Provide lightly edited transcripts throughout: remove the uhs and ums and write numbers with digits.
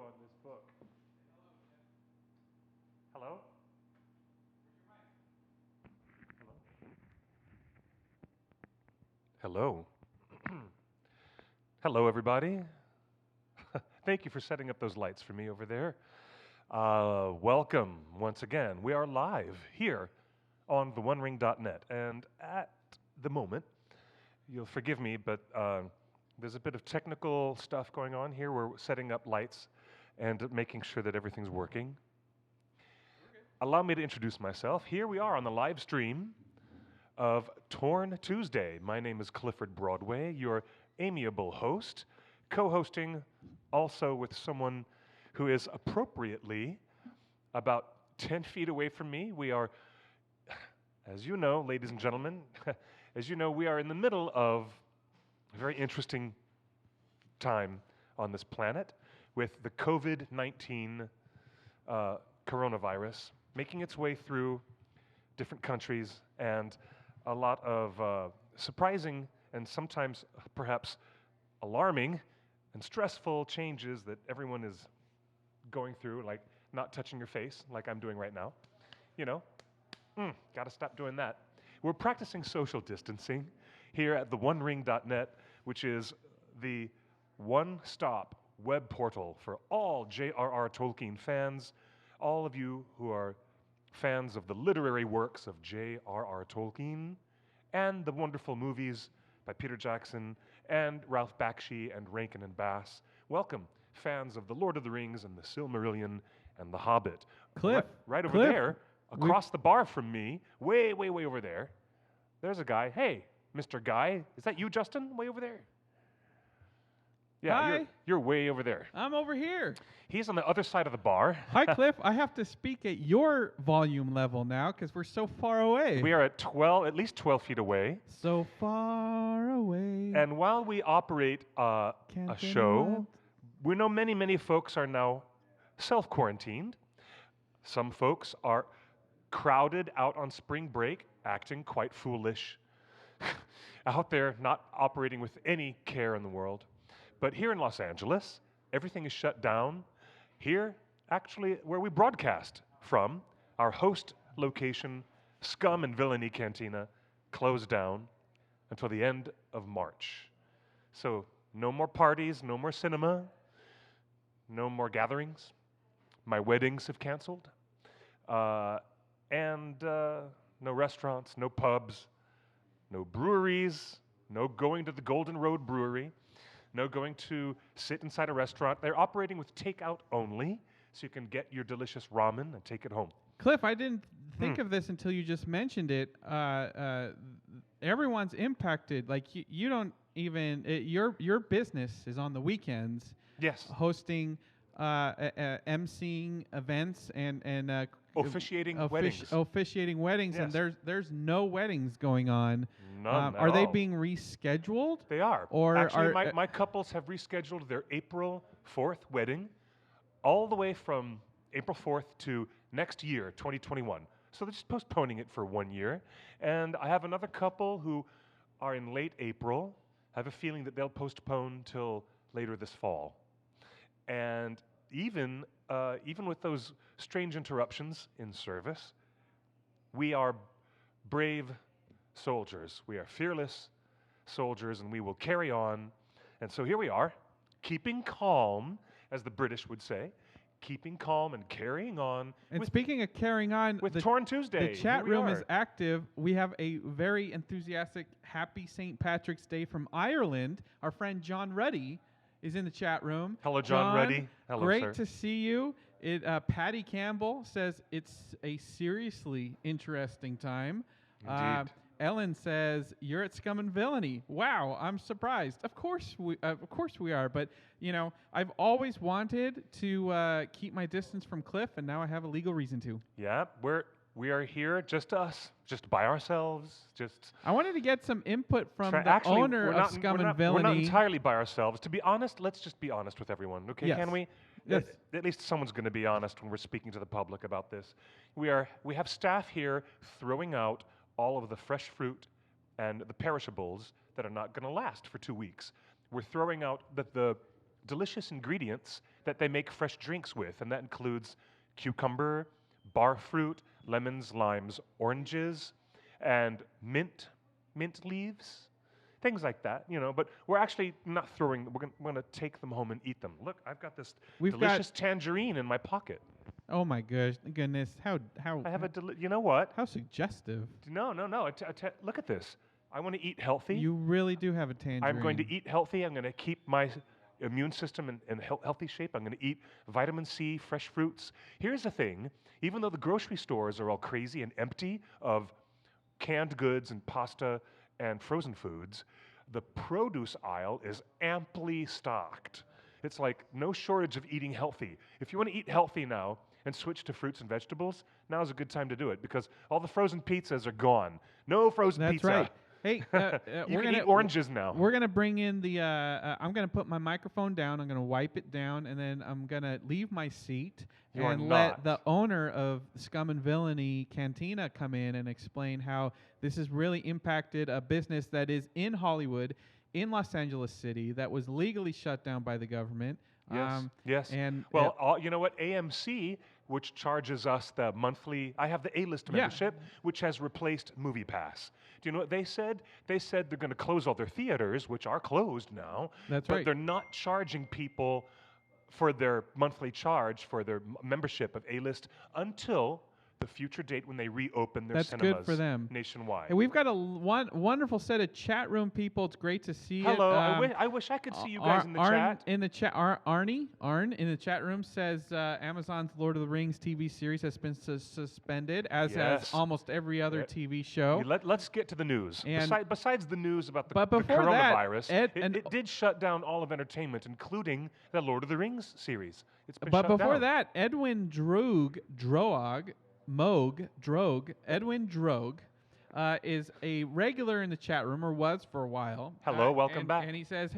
on this book. Hello? Hello. Hello, everybody. Thank you for setting up those lights for me over there. Welcome once again. We are live here on theonering.net. And at the moment, you'll forgive me, but there's a bit of technical stuff going on here. We're setting up lights and making sure that everything's working. Allow me to introduce myself. Here we are on the live stream of Torn Tuesday. My name is Clifford Broadway, your amiable host, co-hosting also with someone who is appropriately about 10 feet away from me. We are, as you know, ladies and gentlemen, as you know, we are in the middle of a very interesting time on this planet with the COVID-19 coronavirus making its way through different countries and a lot of surprising and sometimes perhaps alarming and stressful changes that everyone is going through, like not touching your face like I'm doing right now. You know, gotta stop doing that. We're practicing social distancing here at theonering.net, which is the one-stop web portal for all J.R.R. Tolkien fans, all of you who are fans of the literary works of J.R.R. Tolkien and the wonderful movies by Peter Jackson and Ralph Bakshi and Rankin and Bass. Welcome, fans of The Lord of the Rings and The Silmarillion and The Hobbit. Cliff. Right over Cliff, there, across the bar from me, way over there, there's a guy. Hey, Mr. Guy, is that you, Justin? Way over there? Yeah, Hi. You're way over there. I'm over here. He's on the other side of the bar. Hi, Cliff. I have to speak at your volume level now because we're so far away. We are at least 12 feet away. So far away. And while we operate a show, we know many folks are now self-quarantined. Some folks are crowded out on spring break, acting quite foolish, out there not operating with any care in the world. But here in Los Angeles, everything is shut down. Here, actually, where we broadcast from, our host location, Scum and Villainy Cantina, closed down until the end of March. So no more parties, no more cinema, no more gatherings. My weddings have canceled. And no restaurants, no pubs, no breweries, no going to the Golden Road Brewery, no going to sit inside a restaurant. They're operating with takeout only, so you can get your delicious ramen and take it home. Cliff, I didn't think of this until you just mentioned it. Everyone's impacted. Like you don't even your business is on the weekends. Yes. Hosting, emceeing events and officiating weddings. Officiating weddings, Yes. and there's no weddings going on. None are at they all. being rescheduled? They are. Or actually, my couples have rescheduled their April 4th wedding all the way from April 4th to next year, 2021. So they're just postponing it for 1 year. And I have another couple who are in late April. I have a feeling that they'll postpone till later this fall. And even with those strange interruptions in service, we are brave soldiers. We are fearless soldiers, and we will carry on. And so here we are, keeping calm, as the British would say, keeping calm and carrying on. And speaking of carrying on, with Torn Tuesday, the chat room is active. We have a very enthusiastic Happy St. Patrick's Day from Ireland. Our friend John Ruddy is in the chat room. Hello, John Ruddy. Hello, great sir. to see you. Patty Campbell says it's a seriously interesting time. Indeed. Ellen says you're at Scum and Villainy. Wow, I'm surprised. Of course we are. But you know, I've always wanted to keep my distance from Cliff, and now I have a legal reason to. Yeah, we are here, just us, just by ourselves. I wanted to get some input from the Actually, owner of Scum and Villainy. We're not entirely by ourselves. To be honest, let's just be honest with everyone, okay? Yes. Can we? Yes. At least someone's going to be honest when we're speaking to the public about this. We have staff here throwing out all of the fresh fruit and the perishables that are not going to last for 2 weeks. We're throwing out the delicious ingredients that they make fresh drinks with, and that includes cucumber, bar fruit, lemons, limes, oranges, and mint leaves, things like that, you know. But we're actually not throwing. We're gonna take them home and eat them. Look, I've got this We've delicious tangerine in my pocket. Oh my goodness! I have you know what? how suggestive. No. Look at this. I want to eat healthy. You really do have a tangerine. I'm going to eat healthy. I'm going to keep my immune system in healthy shape. I'm going to eat vitamin C, fresh fruits. Here's the thing. Even though the grocery stores are all crazy and empty of canned goods and pasta and frozen foods, the produce aisle is amply stocked. It's like no shortage of eating healthy. If you want to eat healthy now and switch to fruits and vegetables, now's a good time to do it because all the frozen pizzas are gone. No frozen pizza. That's right. Hey, you can eat oranges now. We're gonna bring in the. I'm gonna put my microphone down. I'm gonna wipe it down, and then I'm gonna leave my seat You are and not. let the owner of Scum and Villainy Cantina come in and explain how this has really impacted a business that is in Hollywood, in Los Angeles City, that was legally shut down by the government. Yes. And Well, you know what? AMC, which charges us the monthly, I have the A-list membership, which has replaced MoviePass. Do you know what they said? They said they're going to close all their theaters, which are closed now. That's but right. They're not charging people for their monthly charge for their membership of A-list until the future date when they reopen their That's cinemas good for them. nationwide. And we've got a wonderful set of chat room people. It's great to see Hello. it. I wish I could see you guys in the chat. In the chat, Arn in the chat room says Amazon's Lord of the Rings TV series has been suspended, as has almost every other TV show. Let's get to the news. And besides the news about the before coronavirus, that, it did shut down all of entertainment, including the Lord of the Rings series. It's been but shut before down. that, Edwin Droog, is a regular in the chat room, or was for a while. Hello, welcome back. And he says,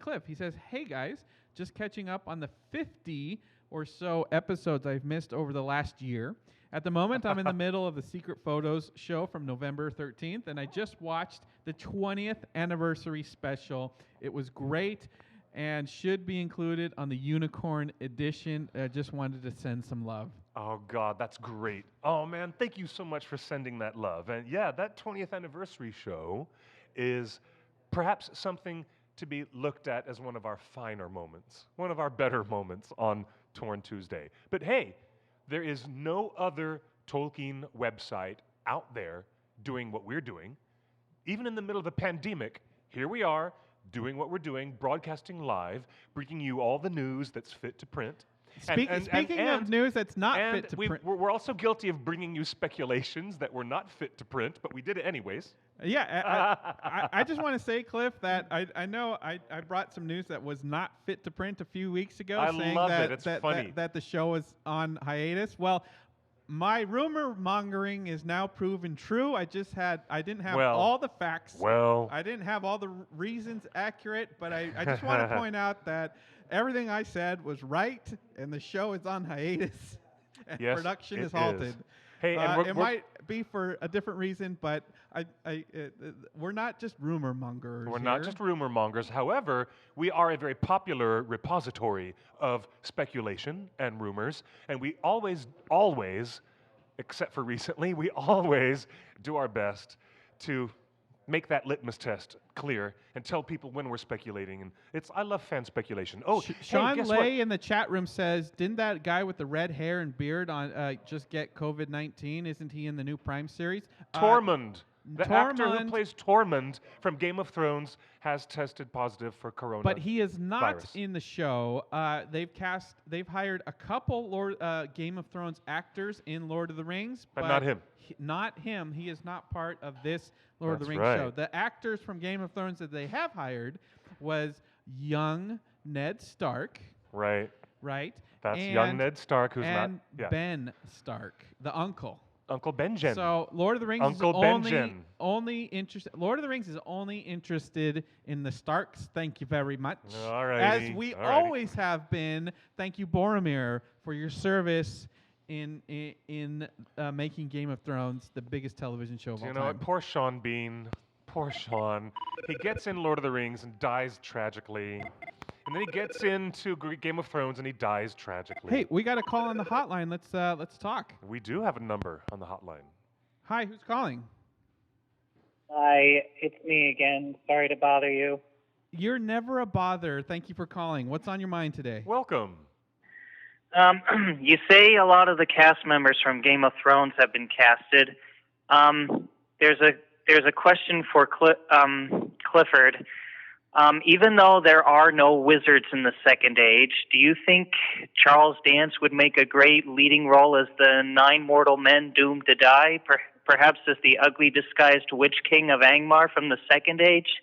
Cliff, he says, hey guys, just catching up on the 50 or so episodes I've missed over the last year. At the moment, I'm in the middle of the Secret Photos show from November 13th, and I just watched the 20th anniversary special. It was great and should be included on the Unicorn edition. Just wanted to send some love. Oh, God, that's great. Oh, man, thank you so much for sending that love. And yeah, that 20th anniversary show is perhaps something to be looked at as one of our finer moments, one of our better moments on Torn Tuesday. But hey, there is no other Tolkien website out there doing what we're doing. Even in the middle of a pandemic, here we are doing what we're doing, broadcasting live, bringing you all the news that's fit to print. Speaking of news that's not fit to print. We're also guilty of bringing you speculations that were not fit to print, but we did it anyways. Yeah, I just want to say, Cliff, that I know I brought some news that was not fit to print a few weeks ago, saying love that, it. It's funny. that the show was on hiatus. Well, my rumor mongering is now proven true. I didn't have all the facts. I didn't have all the reasons accurate, but I just want to point out that everything I said was right, and the show is on hiatus, and production is halted. Hey, and it might be for a different reason, but we're not just rumor mongers. We're not just rumor mongers. However, we are a very popular repository of speculation and rumors, and we always, except for recently, we always do our best to make that litmus test clear and tell people when we're speculating. And I love fan speculation. Oh, Sean guess Lay in the chat room says, didn't that guy with the red hair and beard just get COVID-19? Isn't he in the new Prime series? Tormund. The actor who plays Tormund from Game of Thrones has tested positive for corona. But he is not in the show. They've hired a couple Game of Thrones actors in Lord of the Rings, but not him. Not him. He is not part of this Lord of the Rings show. The actors from Game of Thrones that they have hired was young Ned Stark. Right. That's and, young Ned Stark, who's and not. Yeah. Ben Stark, the uncle. Uncle Benjen. So Lord of the Rings Uncle is only interested. Lord of the Rings is only interested in the Starks. Thank you very much. All right. As we always have been. Thank you, Boromir, for your service in making Game of Thrones the biggest television show of all time. You know what? Poor Sean Bean. Poor Sean. He gets in Lord of the Rings and dies tragically. And then he gets into Game of Thrones and he dies tragically. Hey, we got a call on the hotline. Let's talk. We do have a number on the hotline. Hi, who's calling? Hi, it's me again. Sorry to bother you. You're never a bother. Thank you for calling. What's on your mind today? Welcome. You say a lot of the cast members from Game of Thrones have been casted. There's a question for Clifford. Even though there are no wizards in the Second Age, do you think Charles Dance would make a great leading role as the 9 mortal men doomed to die, perhaps as the ugly disguised Witch King of Angmar from the Second Age?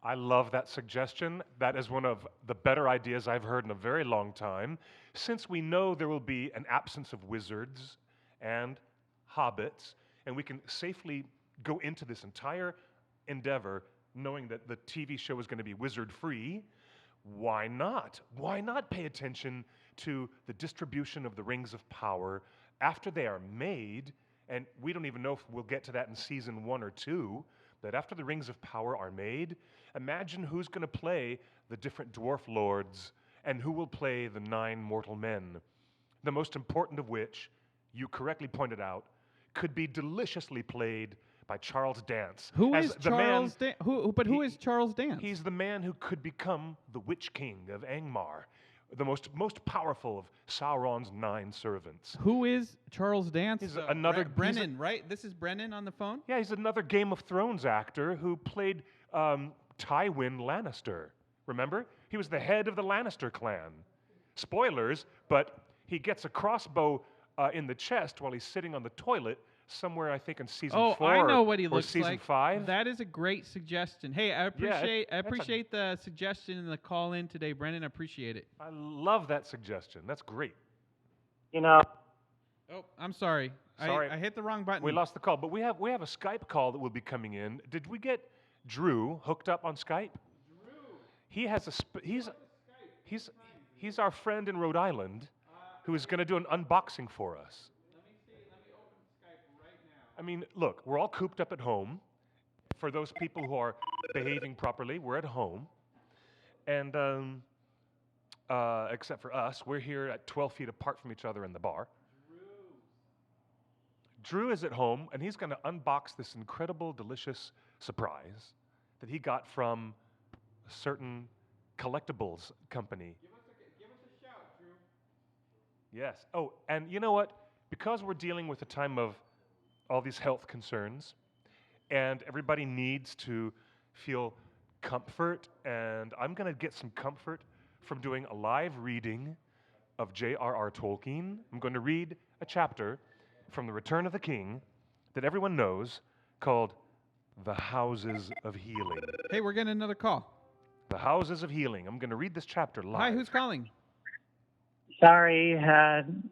I love that suggestion. That is one of the better ideas I've heard in a very long time. Since we know there will be an absence of wizards and hobbits, and we can safely go into this entire endeavor knowing that the TV show is going to be wizard-free, why not? Why not pay attention to the distribution of the Rings of Power after they are made? And we don't even know if we'll get to that in season 1 or 2, that after the Rings of Power are made, imagine who's going to play the different dwarf lords and who will play the 9 mortal men, the most important of which, you correctly pointed out, could be deliciously played by Charles Dance. Who is Charles Dance? Who is Charles Dance? He's the man who could become the Witch King of Angmar, the most powerful of Sauron's 9 servants. Who is Charles Dance? He's another Brennan, right? This is Brennan on the phone? Yeah, he's another Game of Thrones actor who played Tywin Lannister. Remember? He was the head of the Lannister clan. Spoilers, but he gets a crossbow in the chest while he's sitting on the toilet somewhere, I think, in season 4 I know what he or looks season like. 5. That is a great suggestion. Hey, I appreciate the suggestion and the call in today, Brennan. I appreciate it. I love that suggestion. That's great. You know, Oh, I'm sorry. Sorry. I hit the wrong button. We lost the call, but we have a Skype call that will be coming in. Did we get Drew hooked up on Skype? Drew. He has he's our friend in Rhode Island who is going to do an unboxing for us. Let me open Skype right now. I mean, look, we're all cooped up at home. For those people who are behaving properly, we're at home. And except for us, we're here at 12 feet apart from each other in the bar. Drew is at home, and he's going to unbox this incredible, delicious surprise that he got from a certain collectibles company. Give us a shout, Drew. Yes. Oh, and you know what? Because we're dealing with a time of all these health concerns, and everybody needs to feel comfort, and I'm going to get some comfort from doing a live reading of J.R.R. Tolkien. I'm going to read a chapter from The Return of the King that everyone knows called The Houses of Healing. Hey, we're getting another call. The Houses of Healing. I'm going to read this chapter live. Hi, who's calling? sorry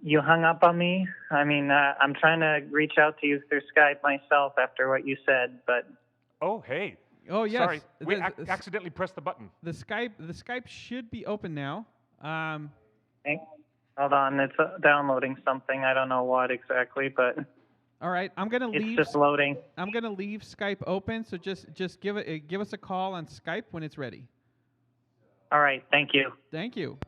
you hung up on me. I mean, I'm trying to reach out to you through Skype myself after what you said, but... Oh, hey. Oh, yes. Sorry, we accidentally pressed the button. The Skype should be open now. Okay. Hold on, it's downloading something. I don't know what exactly, but... All right, I'm gonna leave. It's just loading. I'm gonna leave Skype open, so just give us a call on Skype when it's ready. All right, thank you. Thank you.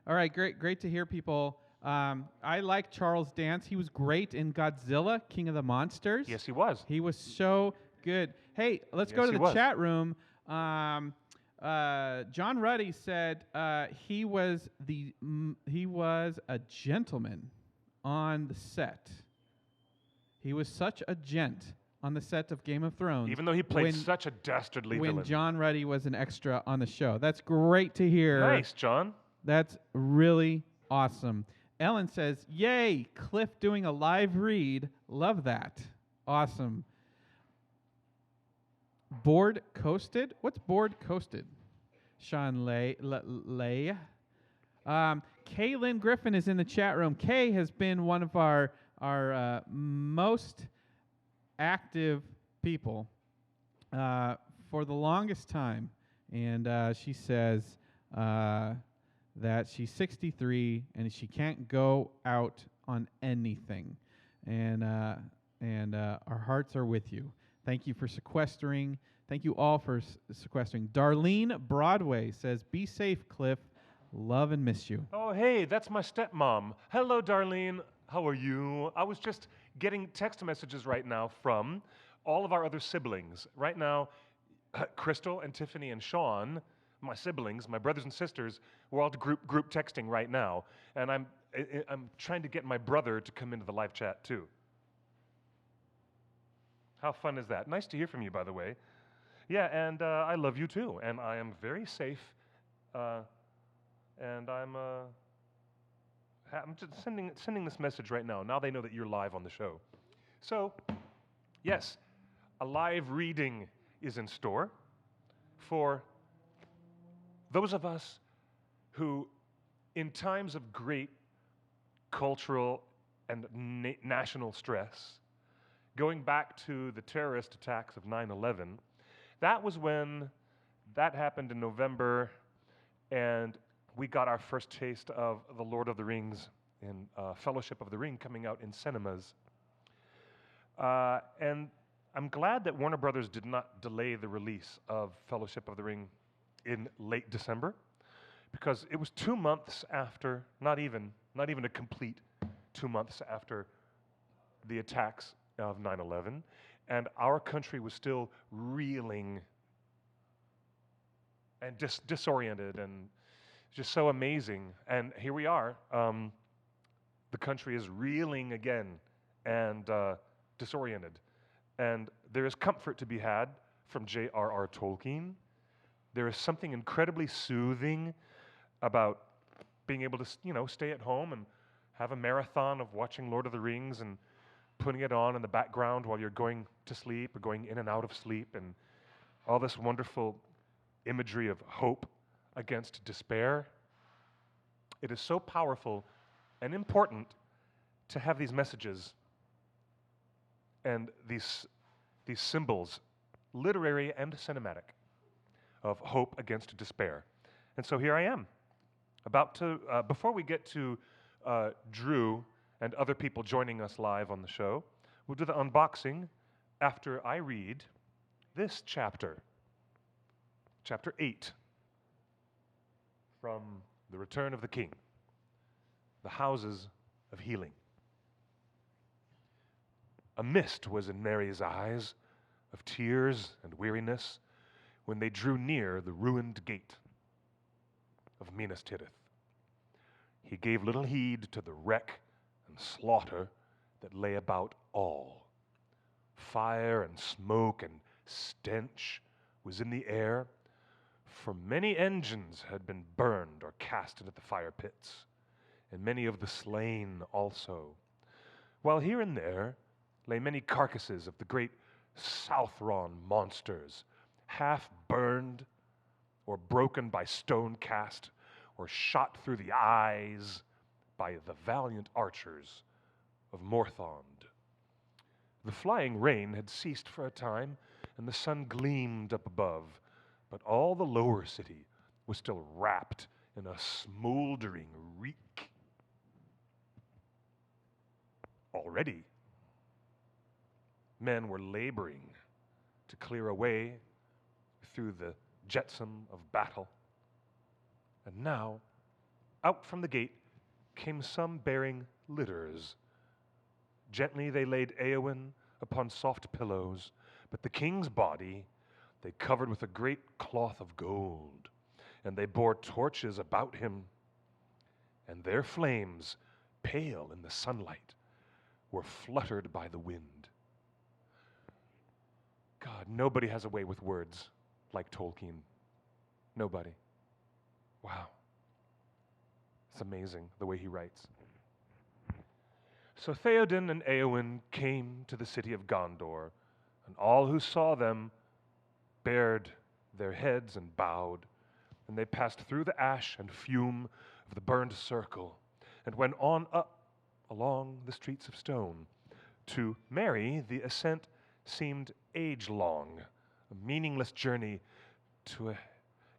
All right, great to hear people. I like Charles Dance. He was great in Godzilla, King of the Monsters. Yes, he was. He was so good. Hey, let's go to the chat room. John Ruddy said he was a gentleman on the set. He was such a gent on the set of Game of Thrones. Even though he played such a dastardly villain. When John Ruddy was an extra on the show. That's great to hear. Nice, John. That's really awesome. Ellen says, yay, Cliff doing a live read. Love that. Awesome. Board coasted? What's board coasted? Sean Lay. Kaylin Griffin is in the chat room. Kay has been one of our most active people for the longest time. And she says that she's 63 and she can't go out on anything. And our hearts are with you. Thank you for sequestering. Thank you all for sequestering. Darlene Broadway says, "Be safe, Cliff. Love and miss you." Oh, hey, that's my stepmom. Hello, Darlene. How are you? I was just getting text messages right now from all of our other siblings. Right now, Crystal and Tiffany and Sean, my siblings, my brothers and sisters, we're all group texting right now, and I'm trying to get my brother to come into the live chat too. How fun is that? Nice to hear from you, by the way. Yeah, and I love you too, and I am very safe, and I'm just sending this message right now. Now they know that you're live on the show. So, yes, a live reading is in store for those of us who, in times of great cultural and national stress, going back to the terrorist attacks of 9/11, that was when that happened in November, and we got our first taste of The Lord of the Rings in Fellowship of the Ring coming out in cinemas. And I'm glad that Warner Brothers did not delay the release of Fellowship of the Ring in late December, because it was 2 months after, not even a complete 2 months after the attacks of 9/11, and our country was still reeling and just disoriented and just so amazing. And here we are. The country is reeling again and disoriented. And there is comfort to be had from J.R.R. Tolkien. There is something incredibly soothing about being able to, stay at home and have a marathon of watching Lord of the Rings and putting it on in the background while you're going to sleep or going in and out of sleep, and all this wonderful imagery of hope against despair. It is so powerful and important to have these messages and these symbols, literary and cinematic, of hope against despair. And so here I am, about to, before we get to Drew and other people joining us live on the show, we'll do the unboxing after I read this chapter, chapter 8, from The Return of the King, The Houses of Healing. A mist was in Mary's eyes of tears and weariness when they drew near the ruined gate of Minas Tirith. He gave little heed to the wreck and slaughter that lay about all. Fire and smoke and stench was in the air, for many engines had been burned or cast into the fire pits, and many of the slain also, while here and there lay many carcasses of the great Southron monsters, half burned or broken by stone cast or shot through the eyes by the valiant archers of Morthond. The flying rain had ceased for a time, and the sun gleamed up above, but all the lower city was still wrapped in a smoldering reek. Already, men were laboring to clear a way through the jetsam of battle. And now, out from the gate came some bearing litters. Gently they laid Eowyn upon soft pillows, but the king's body they covered with a great cloth of gold, and they bore torches about him, and their flames, pale in the sunlight, were fluttered by the wind. God, nobody has a way with words like Tolkien. Nobody. Wow. It's amazing the way he writes. So Theoden and Eowyn came to the city of Gondor, and all who saw them bared their heads and bowed, and they passed through the ash and fume of the burned circle, and went on up along the streets of stone. To Mary, the ascent seemed age-long, a meaningless journey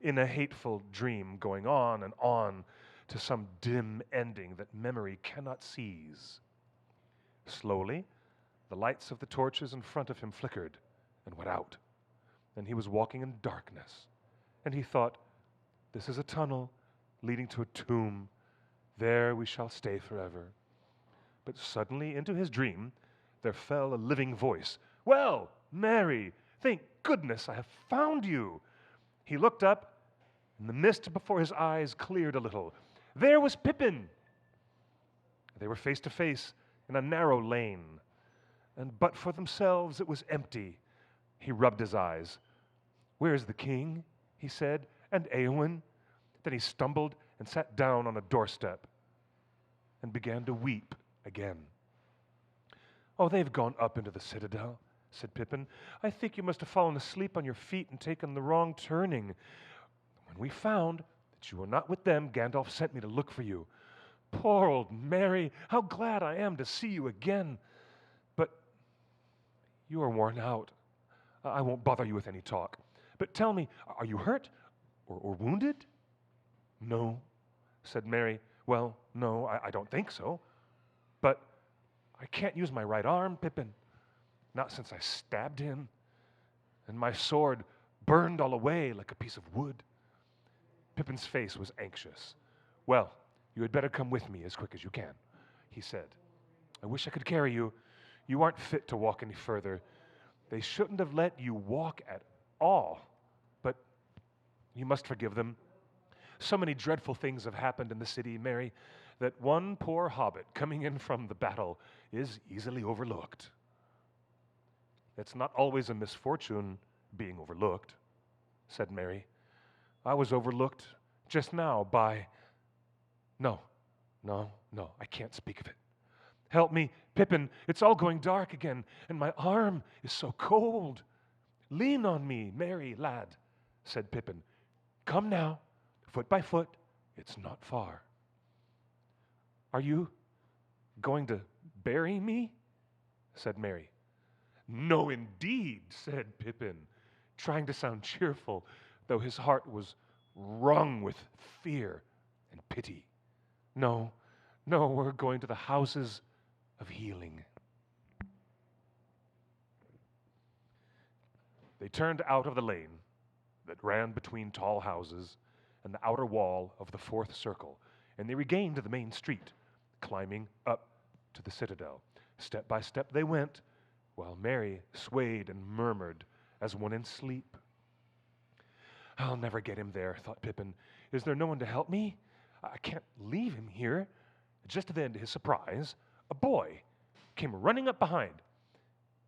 in a hateful dream, going on and on to some dim ending that memory cannot seize. Slowly, the lights of the torches in front of him flickered, and went out. And he was walking in darkness. And he thought, this is a tunnel leading to a tomb. There we shall stay forever. But suddenly into his dream there fell a living voice. Well, Mary, thank goodness I have found you. He looked up, and the mist before his eyes cleared a little. There was Pippin. They were face to face in a narrow lane, and but for themselves it was empty. He rubbed his eyes. Where's the king? He said, and Eowyn. Then he stumbled and sat down on a doorstep and began to weep again. Oh, they've gone up into the citadel, said Pippin. I think you must have fallen asleep on your feet and taken the wrong turning. When we found that you were not with them, Gandalf sent me to look for you. Poor old Mary, how glad I am to see you again. But you are worn out. I won't bother you with any talk. But tell me, are you hurt or wounded? No, said Mary. Well, no, I don't think so. But I can't use my right arm, Pippin. Not since I stabbed him. And my sword burned all away like a piece of wood. Pippin's face was anxious. Well, you had better come with me as quick as you can, he said. I wish I could carry you. You aren't fit to walk any further. They shouldn't have let you walk at all. But you must forgive them. So many dreadful things have happened in the city, Mary, that one poor hobbit coming in from the battle is easily overlooked. It's not always a misfortune being overlooked, said Mary. I was overlooked just now by... No, I can't speak of it. Help me, Pippin, it's all going dark again, and my arm is so cold. Lean on me, Mary, lad, said Pippin. Come now, foot by foot, it's not far. Are you going to bury me? Said Mary. No, indeed, said Pippin, trying to sound cheerful, though his heart was wrung with fear and pity. No, we're going to the houses of healing. They turned out of the lane that ran between tall houses and the outer wall of the fourth circle, and they regained the main street, climbing up to the citadel. Step by step they went, while Mary swayed and murmured as one in sleep. I'll never get him there, thought Pippin. Is there no one to help me? I can't leave him here. Just then, to his surprise, a boy came running up behind,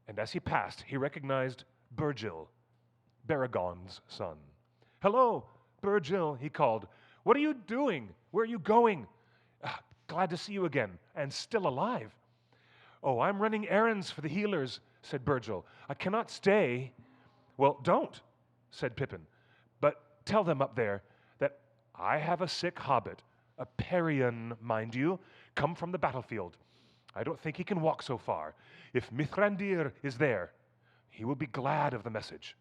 and as he passed, he recognized Burgil, Baragon's son. Hello, Burgil, he called. What are you doing? Where are you going? Glad to see you again, and still alive. Oh, I'm running errands for the healers, said Burgil. I cannot stay. Well, don't, said Pippin, but tell them up there that I have a sick hobbit, a Parian, mind you, come from the battlefield. I don't think he can walk so far. If Mithrandir is there, he will be glad of the message.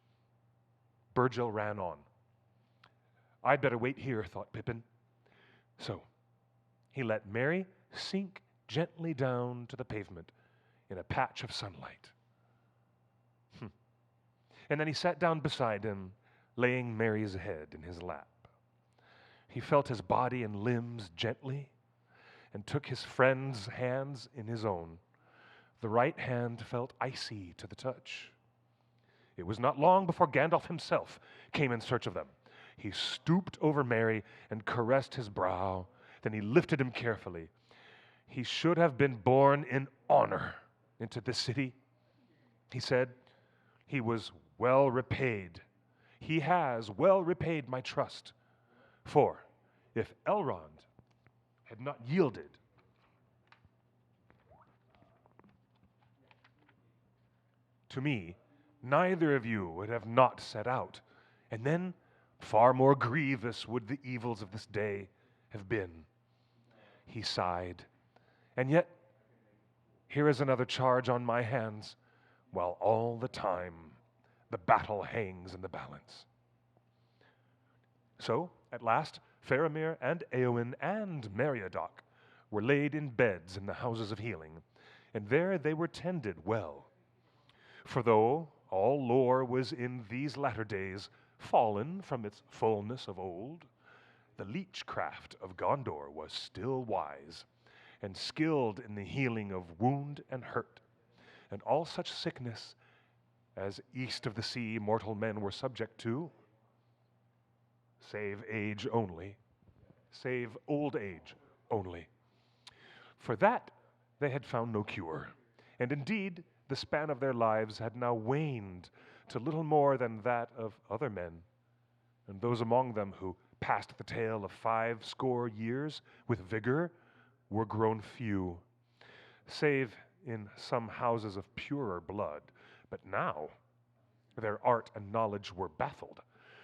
Burgil ran on. I'd better wait here, thought Pippin. So he let Mary sink gently down to the pavement in a patch of sunlight. And then he sat down beside him, laying Mary's head in his lap. He felt his body and limbs gently and took his friend's hands in his own. The right hand felt icy to the touch. It was not long before Gandalf himself came in search of them. He stooped over Mary and caressed his brow. Then he lifted him carefully. He should have been born in honor into this city, he said. He was well repaid. He has well repaid my trust. For if Elrond had not yielded to me, neither of you would have not set out. And then far more grievous would the evils of this day have been. He sighed. And yet, here is another charge on my hands, while all the time the battle hangs in the balance. So, at last, Faramir and Eowyn and Meriadoc were laid in beds in the houses of healing, and there they were tended well. For though All lore was in these latter days fallen from its fullness of old. The leechcraft of Gondor was still wise, and skilled in the healing of wound and hurt, and all such sickness as east of the sea mortal men were subject to, save age only, save old age only. For that they had found no cure, and indeed the span of their lives had now waned to little more than that of other men, and those among them who passed the tale of 50 years with vigor were grown few, save in some houses of purer blood. But now their art and knowledge were baffled,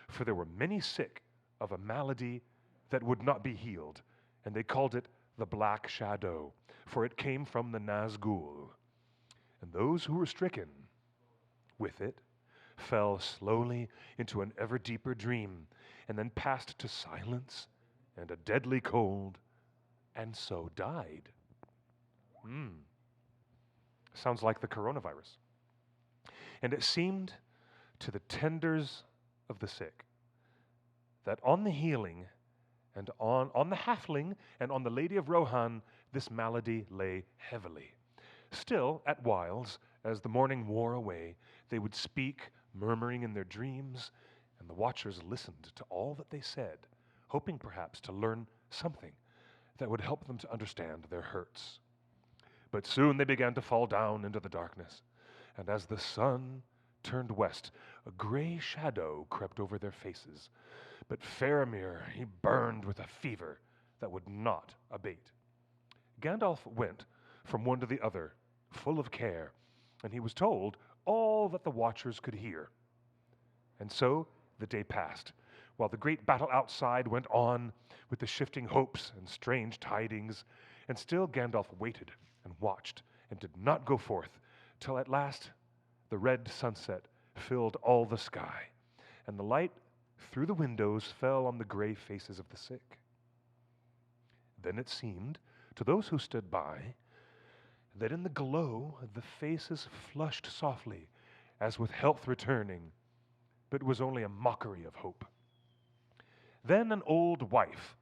for there were many sick of a malady that would not be healed, and they called it the Black Shadow, for it came from the Nazgul. And those who were stricken with it fell slowly into an ever deeper dream, and then passed to silence and a deadly cold, and so died. Sounds like the coronavirus. And it seemed to the tenders of the sick that on the healing and on the halfling and on the Lady of Rohan this malady lay heavily. Still, at whiles, as the morning wore away, they would speak, murmuring in their dreams, and the watchers listened to all that they said, hoping perhaps to learn something that would help them to understand their hurts. But soon they began to fall down into the darkness, and as the sun turned west, a gray shadow crept over their faces. But Faramir, he burned with a fever that would not abate. Gandalf went from one to the other, full of care, and he was told all that the watchers could hear. And so the day passed, while the great battle outside went on with the shifting hopes and strange tidings, and still Gandalf waited and watched and did not go forth, till at last the red sunset filled all the sky, and the light through the windows fell on the gray faces of the sick. Then it seemed to those who stood by that in the glow the faces flushed softly, as with health returning, but it was only a mockery of hope. Then an old wife,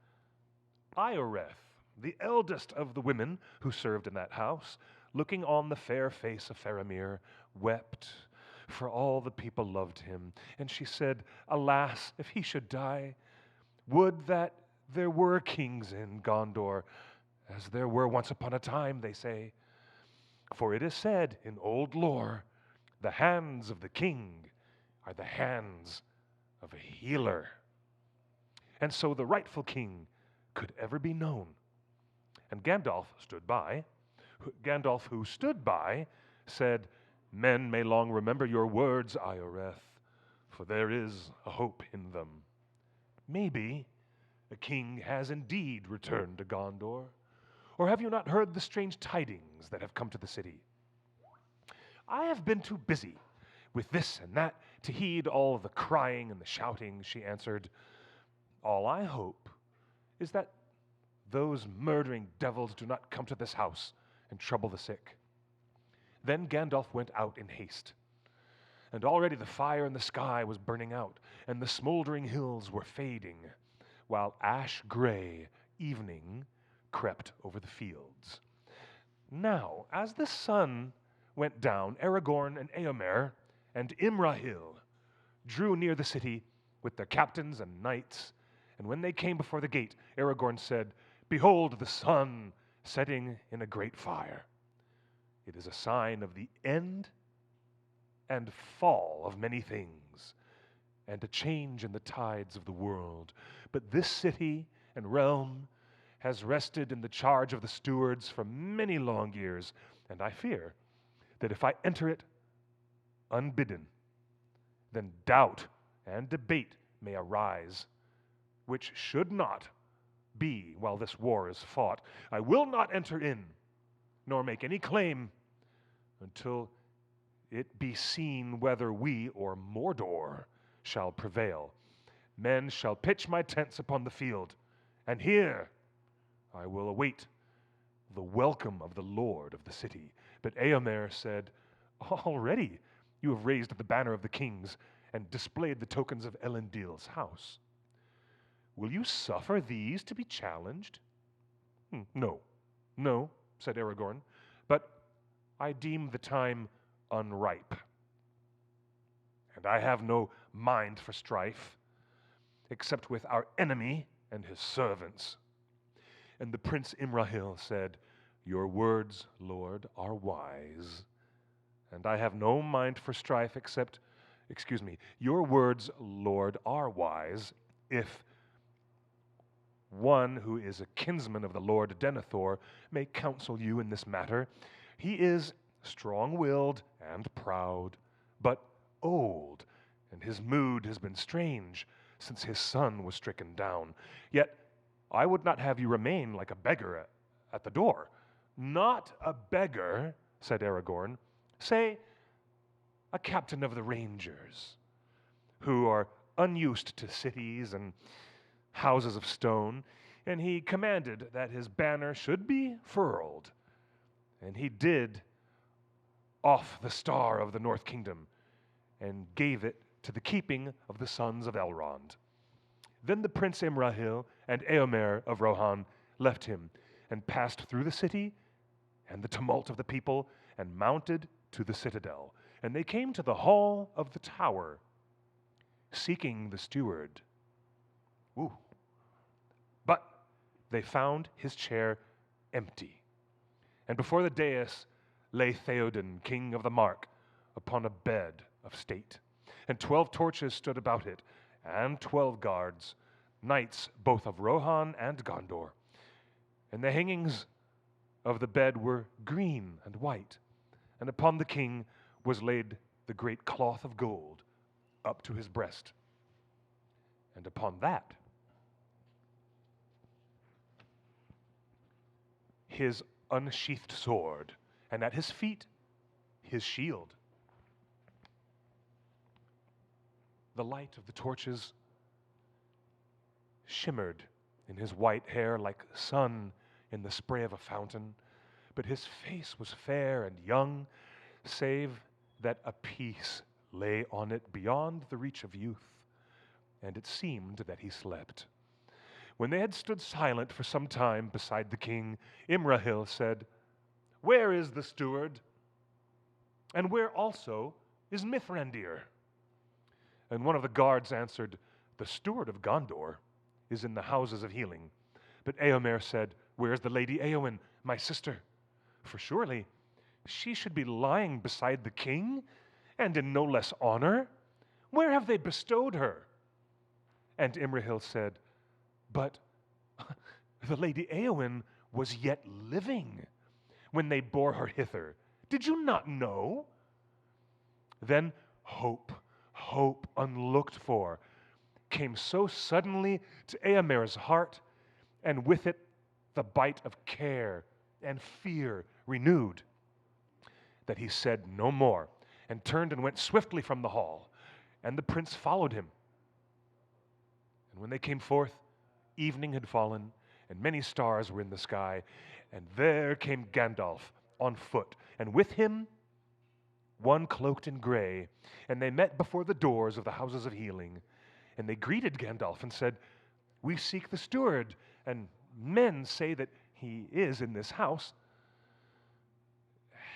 Ioreth, the eldest of the women who served in that house, looking on the fair face of Faramir, wept, for all the people loved him. And she said, "Alas, if he should die, would that there were kings in Gondor, as there were once upon a time," they say. "For it is said in old lore, the hands of the king are the hands of a healer." And so the rightful king could ever be known. And Gandalf who stood by, said, "Men may long remember your words, Ioreth, for there is a hope in them. Maybe a king has indeed returned to Gondor. Or have you not heard the strange tidings that have come to the city?" "I have been too busy with this and that to heed all the crying and the shouting," she answered. "All I hope is that those murdering devils do not come to this house and trouble the sick." Then Gandalf went out in haste, and already the fire in the sky was burning out, and the smoldering hills were fading, while ash-gray evening crept over the fields. Now, as the sun went down, Aragorn and Eomer and Imrahil drew near the city with their captains and knights, and when they came before the gate, Aragorn said, "Behold the sun setting in a great fire. It is a sign of the end and fall of many things, and a change in the tides of the world. But this city and realm has rested in the charge of the stewards for many long years, and I fear that if I enter it unbidden, then doubt and debate may arise, which should not be while this war is fought. I will not enter in, nor make any claim, until it be seen whether we or Mordor shall prevail. Men shall pitch my tents upon the field, and here I will await the welcome of the lord of the city." But Eomer said, "Already You have raised the banner of the kings and displayed the tokens of Elendil's house. Will you suffer these to be challenged? No, no, said Aragorn, but I deem the time unripe. And I have no mind for strife, except with our enemy and his servants. And the Prince Imrahil said, Your words, Lord, are wise, and I have no mind for strife except, your words, Lord, are wise, if one who is a kinsman of the Lord Denethor may counsel you in this matter. He is strong-willed and proud, but old, and his mood has been strange since his son was stricken down. Yet I would not have you remain like a beggar at the door. Not a beggar, said Aragorn. Say, a captain of the Rangers, who are unused to cities and houses of stone, and he commanded that his banner should be furled. And he did off the star of the North Kingdom, and gave it to the keeping of the sons of Elrond. Then the Prince Imrahil and Eomer of Rohan left him, and passed through the city and the tumult of the people, and mounted to the citadel. And they came to the hall of the tower, seeking the steward. But they found his chair empty, and before the dais lay Theoden, king of the Mark, upon a bed of state, and 12 torches stood about it, and 12 guards, knights both of Rohan and Gondor. And the hangings of the bed were green and white, and upon the king was laid the great cloth of gold up to his breast, and upon that his unsheathed sword, and at his feet his shield. The light of the torches shimmered in his white hair like sun in the spray of a fountain, but his face was fair and young, save that a peace lay on it beyond the reach of youth, and it seemed that he slept. When they had stood silent for some time beside the king, Imrahil said, Where is the steward? And where also is Mithrandir? And one of the guards answered, The steward of Gondor is in the houses of healing. But Eomer said, Where is the lady Eowyn, my sister? For surely she should be lying beside the king, and in no less honor. Where have they bestowed her? And Imrahil said, But the lady Eowyn was yet living when they bore her hither. Did you not know? Then hope unlooked for, came so suddenly to Eomer's heart, and with it the bite of care and fear renewed, that he said no more, and turned and went swiftly from the hall, and the prince followed him. And when they came forth, evening had fallen, and many stars were in the sky, and there came Gandalf on foot, and with him one cloaked in gray, and they met before the doors of the houses of healing. And they greeted Gandalf and said, We seek the steward, and men say that he is in this house.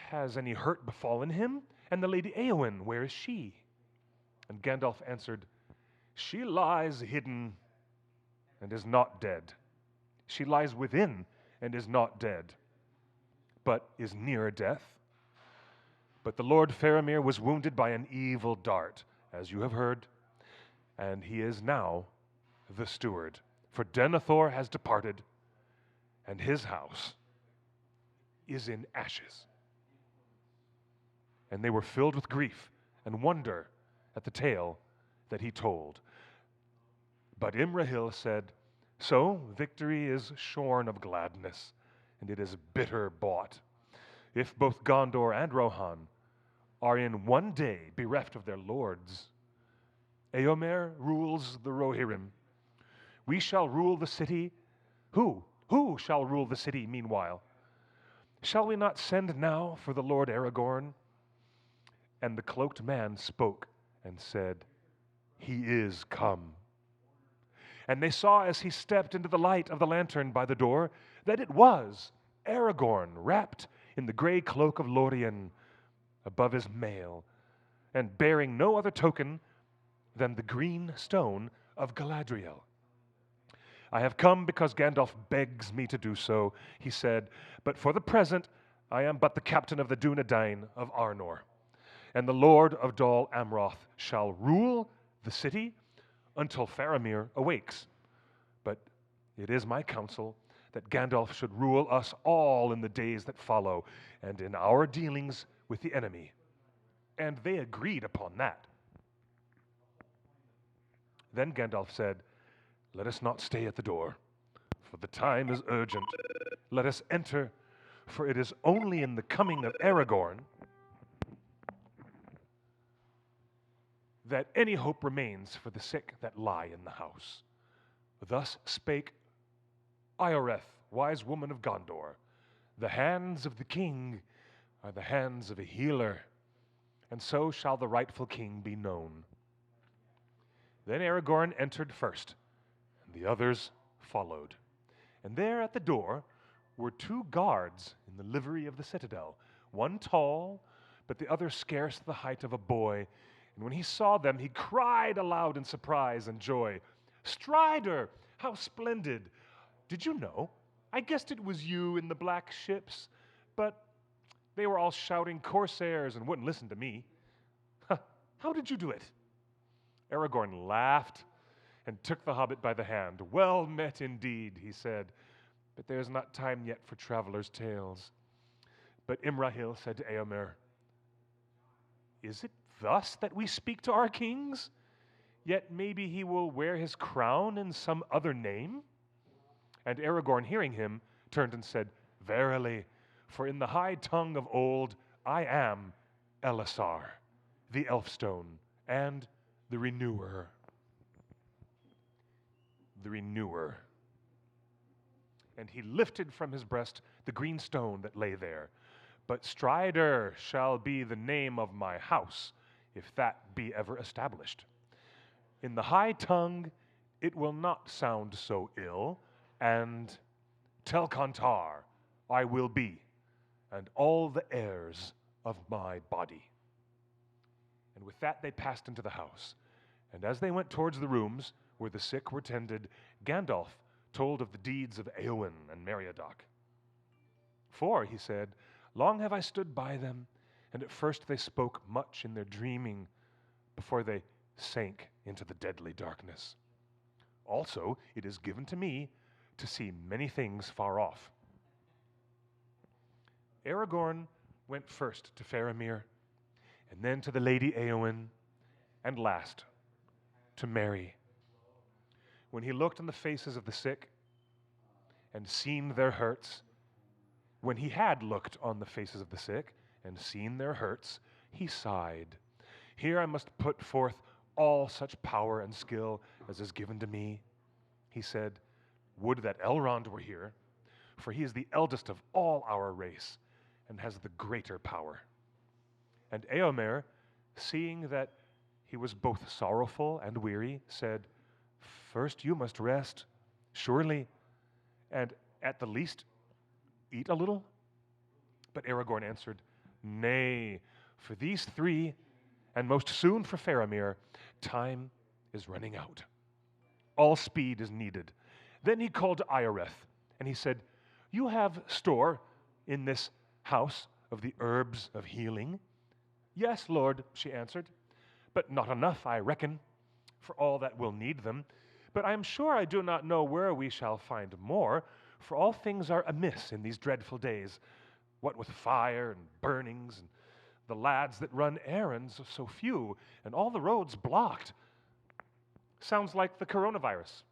Has any hurt befallen him? And the lady Eowyn, where is she? And Gandalf answered, She lies hidden and is not dead. She lies within and is not dead, but is near death. But the Lord Faramir was wounded by an evil dart, as you have heard, and he is now the steward. For Denethor has departed, and his house is in ashes. And they were filled with grief and wonder at the tale that he told. But Imrahil said, So victory is shorn of gladness, and it is bitter bought. If both Gondor and Rohan are in one day bereft of their lords, Eomer rules the Rohirrim. We shall rule the city. Who shall rule the city meanwhile? Shall we not send now for the Lord Aragorn? And the cloaked man spoke and said, "He is come." And they saw as he stepped into the light of the lantern by the door that it was Aragorn, wrapped in the gray cloak of Lorien above his mail, and bearing no other token than the green stone of Galadriel. "I have come because Gandalf begs me to do so," he said, "but for the present I am but the captain of the Dunedain of Arnor, and the Lord of Dol Amroth shall rule the city until Faramir awakes. But it is my counsel that Gandalf should rule us all in the days that follow, and in our dealings with the enemy." And they agreed upon that. Then Gandalf said, "Let us not stay at the door, for the time is urgent. Let us enter, for it is only in the coming of Aragorn that any hope remains for the sick that lie in the house." Thus spake Ioreth, wise woman of Gondor. "The hands of the king are the hands of a healer, and so shall the rightful king be known." Then Aragorn entered first, and the others followed. And there at the door were two guards in the livery of the citadel, one tall, but the other scarce the height of a boy. And when he saw them, he cried aloud in surprise and joy, "Strider, how splendid! Did you know? I guessed it was you in the black ships, but they were all shouting corsairs and wouldn't listen to me. How did you do it?" Aragorn laughed and took the hobbit by the hand. "Well met indeed," he said, "but there is not time yet for travelers' tales." But Imrahil said to Eomer, "Is it thus that we speak to our kings? Yet maybe he will wear his crown in some other name?" And Aragorn, hearing him, turned and said, "Verily, for in the high tongue of old I am Elisar, the Elfstone, and the Renewer." The Renewer. And he lifted from his breast the green stone that lay there. "But Strider shall be the name of my house, if that be ever established. In the high tongue it will not sound so ill, and Telcontar I will be, and all the heirs of my body." And with that they passed into the house. And as they went towards the rooms where the sick were tended, Gandalf told of the deeds of Eowyn and Meriadoc. "For," he said, "long have I stood by them, and at first they spoke much in their dreaming, before they sank into the deadly darkness. Also it is given to me to see many things far off." Aragorn went first to Faramir, and then to the Lady Eowyn, and last to Merry. When he looked on the faces of the sick and seen their hurts, when he had looked on the faces of the sick and seen their hurts, he sighed. "Here I must put forth all such power and skill as is given to me," he said. "Would that Elrond were here, for he is the eldest of all our race and has the greater power." And Eomer, seeing that he was both sorrowful and weary, said, "First you must rest, surely, and at the least eat a little." But Aragorn answered, "Nay, for these three, and most soon for Faramir, time is running out. All speed is needed." Then he called to Ioreth, and he said, "You have store in this house of the herbs of healing?" "Yes, Lord," she answered, "but not enough, I reckon, for all that will need them. But I am sure I do not know where we shall find more, for all things are amiss in these dreadful days, what with fire and burnings, and the lads that run errands so few, and all the roads blocked." Sounds like the coronavirus.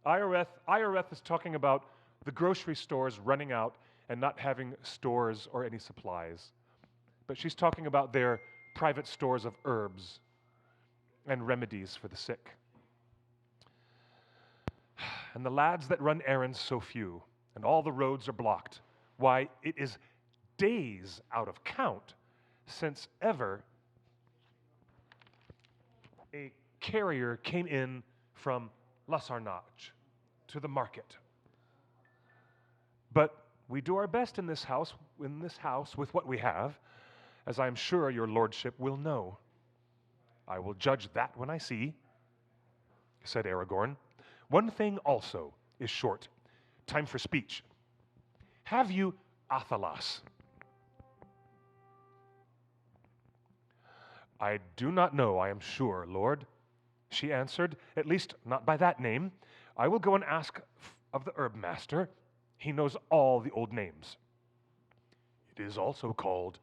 Ioreth is talking about the grocery stores running out and not having stores or any supplies. But she's talking about their private stores of herbs and remedies for the sick. "And the lads that run errands so few, and all the roads are blocked. Why, it is days out of count since ever a carrier came in from Lasarnach to the market. But we do our best in this house with what we have, as I am sure your lordship will know. I will judge that when I see, said Aragorn. One thing also is short. Time for speech. Have you Athalas? I do not know, I am sure, Lord, she answered, at least not by that name. I will go and ask of the herb master. He knows all the old names. It is also called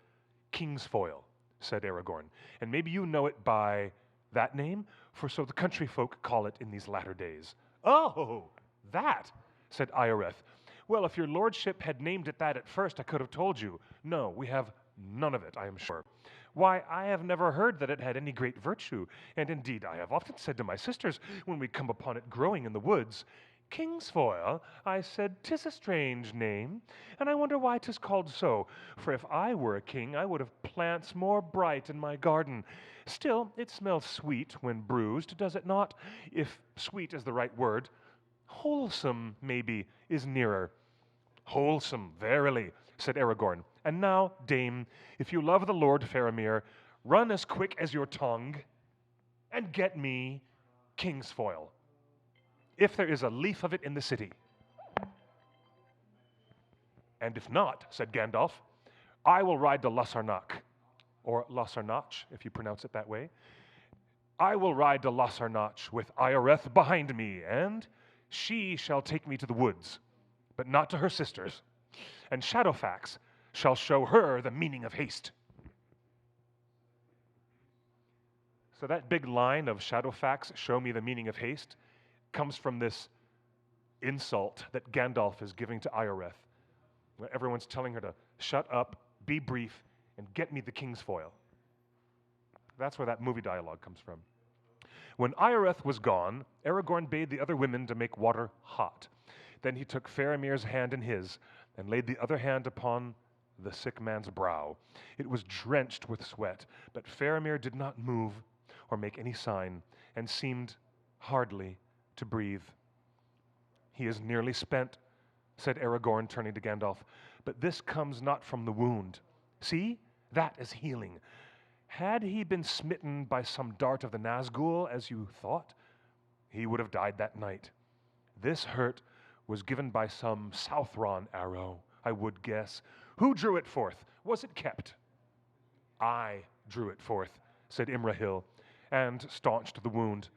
Kingsfoil, said Aragorn, and maybe you know it by that name, for so the country folk call it in these latter days. Oh, that, said Ioreth. Well, if your lordship had named it that at first, I could have told you. No, we have none of it, I am sure. Why, I have never heard that it had any great virtue, and indeed I have often said to my sisters, when we come upon it growing in the woods, Kingsfoil, I said, 'tis a strange name, and I wonder why 'tis called so, for if I were a king, I would have plants more bright in my garden. Still, it smells sweet when bruised, does it not? If sweet is the right word. Wholesome, maybe, is nearer. Wholesome, verily, said Aragorn. And now, dame, if you love the Lord Faramir, run as quick as your tongue and get me Kingsfoil, if there is a leaf of it in the city. And if not, said Gandalf, I will ride to Lasarnach, or Lasarnach, if you pronounce it that way. I will ride to Lasarnach with Ioreth behind me, and she shall take me to the woods, but not to her sisters, and Shadowfax shall show her the meaning of haste. So that big line of Shadowfax, show me the meaning of haste, comes from this insult that Gandalf is giving to Ioreth, where everyone's telling her to shut up, be brief, and get me the Kingsfoil. That's where that movie dialogue comes from. When Ioreth was gone, Aragorn bade the other women to make water hot. Then he took Faramir's hand in his, and laid the other hand upon the sick man's brow. It was drenched with sweat, but Faramir did not move or make any sign, and seemed hardly to breathe. He is nearly spent, said Aragorn, turning to Gandalf, but this comes not from the wound. See, that is healing. Had he been smitten by some dart of the Nazgul, as you thought, he would have died that night. This hurt was given by some Southron arrow, I would guess. Who drew it forth? Was it kept? I drew it forth, said Imrahil, and staunched the wound.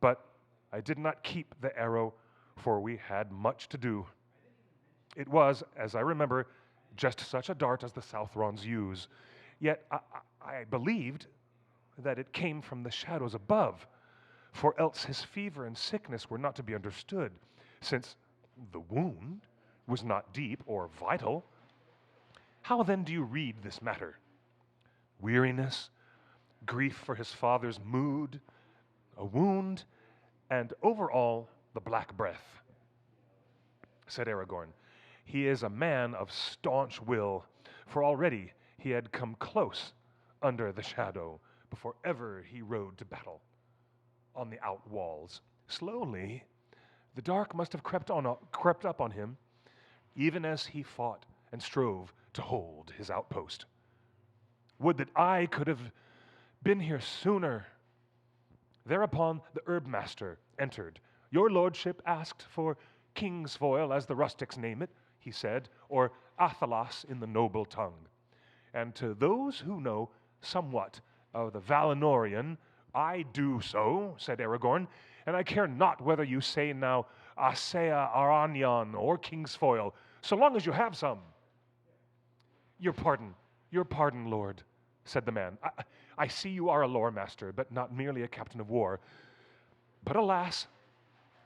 But I did not keep the arrow, for we had much to do. It was, as I remember, just such a dart as the Southrons use. Yet I believed that it came from the shadows above, for else his fever and sickness were not to be understood, since the wound was not deep or vital. How then do you read this matter? Weariness, grief for his father's mood, a wound, and overall the black breath, said Aragorn. He is a man of staunch will, for already he had come close under the shadow before ever he rode to battle on the outwalls. Slowly, the dark must have crept up on him, even as he fought and strove to hold his outpost. Would that I could have been here sooner. Thereupon the herb master entered. Your lordship asked for Kingsfoil, as the rustics name it, he said, or Athalas in the noble tongue. And to those who know somewhat of the Valinorian, I do so, said Aragorn, and I care not whether you say now Asea Aranyan or Kingsfoil, so long as you have some. Your pardon, Lord, said the man. I see you are a lore master, but not merely a captain of war. But alas,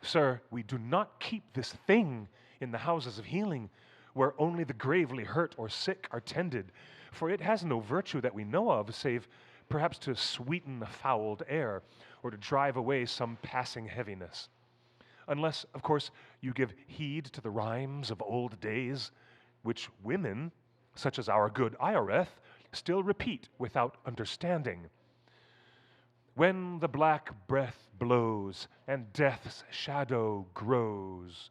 sir, we do not keep this thing in the houses of healing, where only the gravely hurt or sick are tended, for it has no virtue that we know of, save perhaps to sweeten the fouled air, or to drive away some passing heaviness. Unless, of course, you give heed to the rhymes of old days, which women, such as our good Ioreth, still repeat without understanding. when the black breath blows and death's shadow grows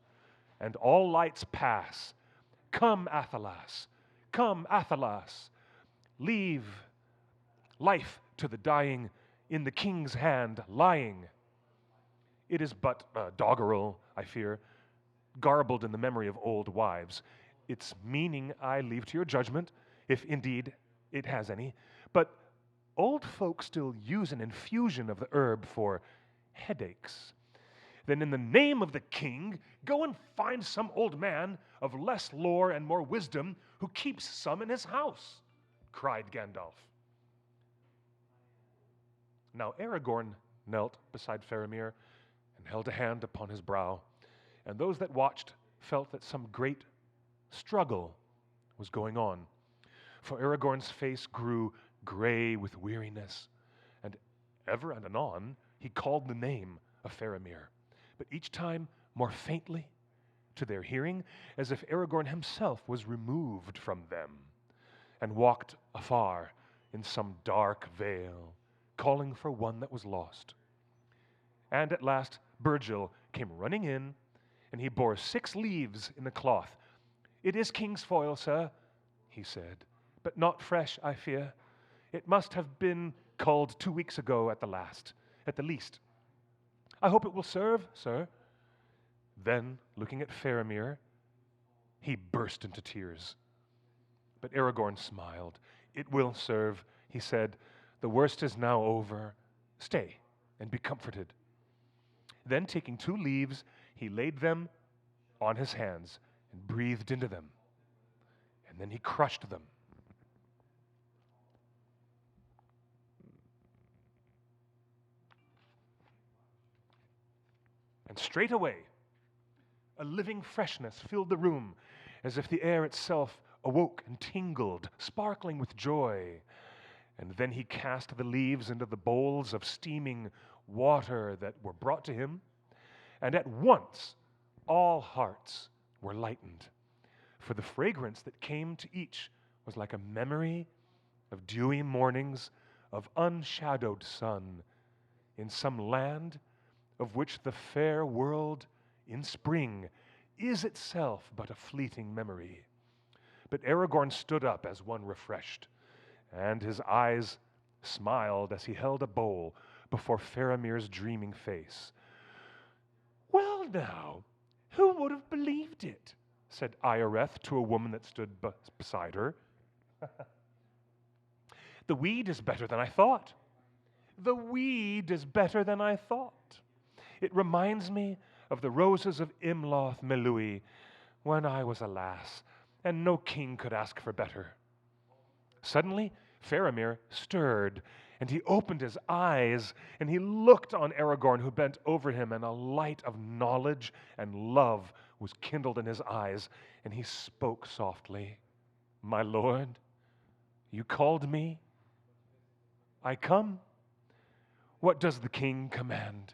and all lights pass, come, Athelas, come, Athelas, leave life to the dying in the king's hand lying. It is but a doggerel, I fear, garbled in the memory of old wives. Its meaning I leave to your judgment, if indeed it has any. But old folk still use an infusion of the herb for headaches. Then in the name of the king, go and find some old man of less lore and more wisdom who keeps some in his house, cried Gandalf. Now Aragorn knelt beside Faramir and held a hand upon his brow, and those that watched felt that some great struggle was going on. For Aragorn's face grew gray with weariness, and ever and anon he called the name of Faramir, but each time more faintly to their hearing, as if Aragorn himself was removed from them and walked afar in some dark vale, calling for one that was lost. And at last Burjil came running in, and he bore 6 leaves in the cloth. It is king's foil, sir, he said, but not fresh, I fear. It must have been culled 2 weeks ago at the least. I hope it will serve, sir. Then, looking at Faramir, he burst into tears. But Aragorn smiled. It will serve, he said. The worst is now over. Stay and be comforted. Then, taking 2 leaves, he laid them on his hands and breathed into them. And then he crushed them. And straightway, a living freshness filled the room, as if the air itself awoke and tingled, sparkling with joy. And then he cast the leaves into the bowls of steaming water that were brought to him, and at once all hearts were lightened, for the fragrance that came to each was like a memory of dewy mornings of unshadowed sun in some land of which the fair world in spring is itself but a fleeting memory. But Aragorn stood up as one refreshed, and his eyes smiled as he held a bowl before Faramir's dreaming face. Well now, who would have believed it? Said Ioreth to a woman that stood beside her. The weed is better than I thought. The weed is better than I thought. It reminds me of the roses of Imloth Melui when I was a lass, and no king could ask for better. Suddenly, Faramir stirred, and he opened his eyes, and he looked on Aragorn, who bent over him, and a light of knowledge and love was kindled in his eyes, and he spoke softly. My lord, you called me? I come. What does the king command?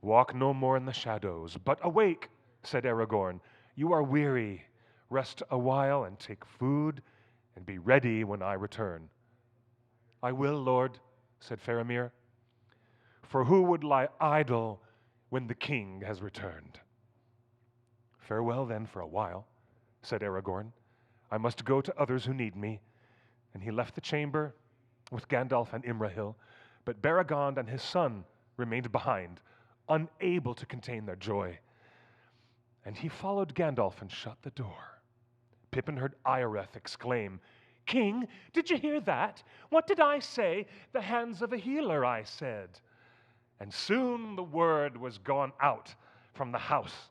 Walk no more in the shadows, but awake, said Aragorn. You are weary. Rest a while and take food, and be ready when I return. I will, Lord, said Faramir, for who would lie idle when the king has returned? Farewell then for a while, said Aragorn. I must go to others who need me. And he left the chamber with Gandalf and Imrahil, but Baragond and his son remained behind, unable to contain their joy. And he followed Gandalf and shut the door. Pippin heard Ioreth exclaim, King, did you hear that? What did I say? The hands of a healer, I said. And soon the word was gone out from the house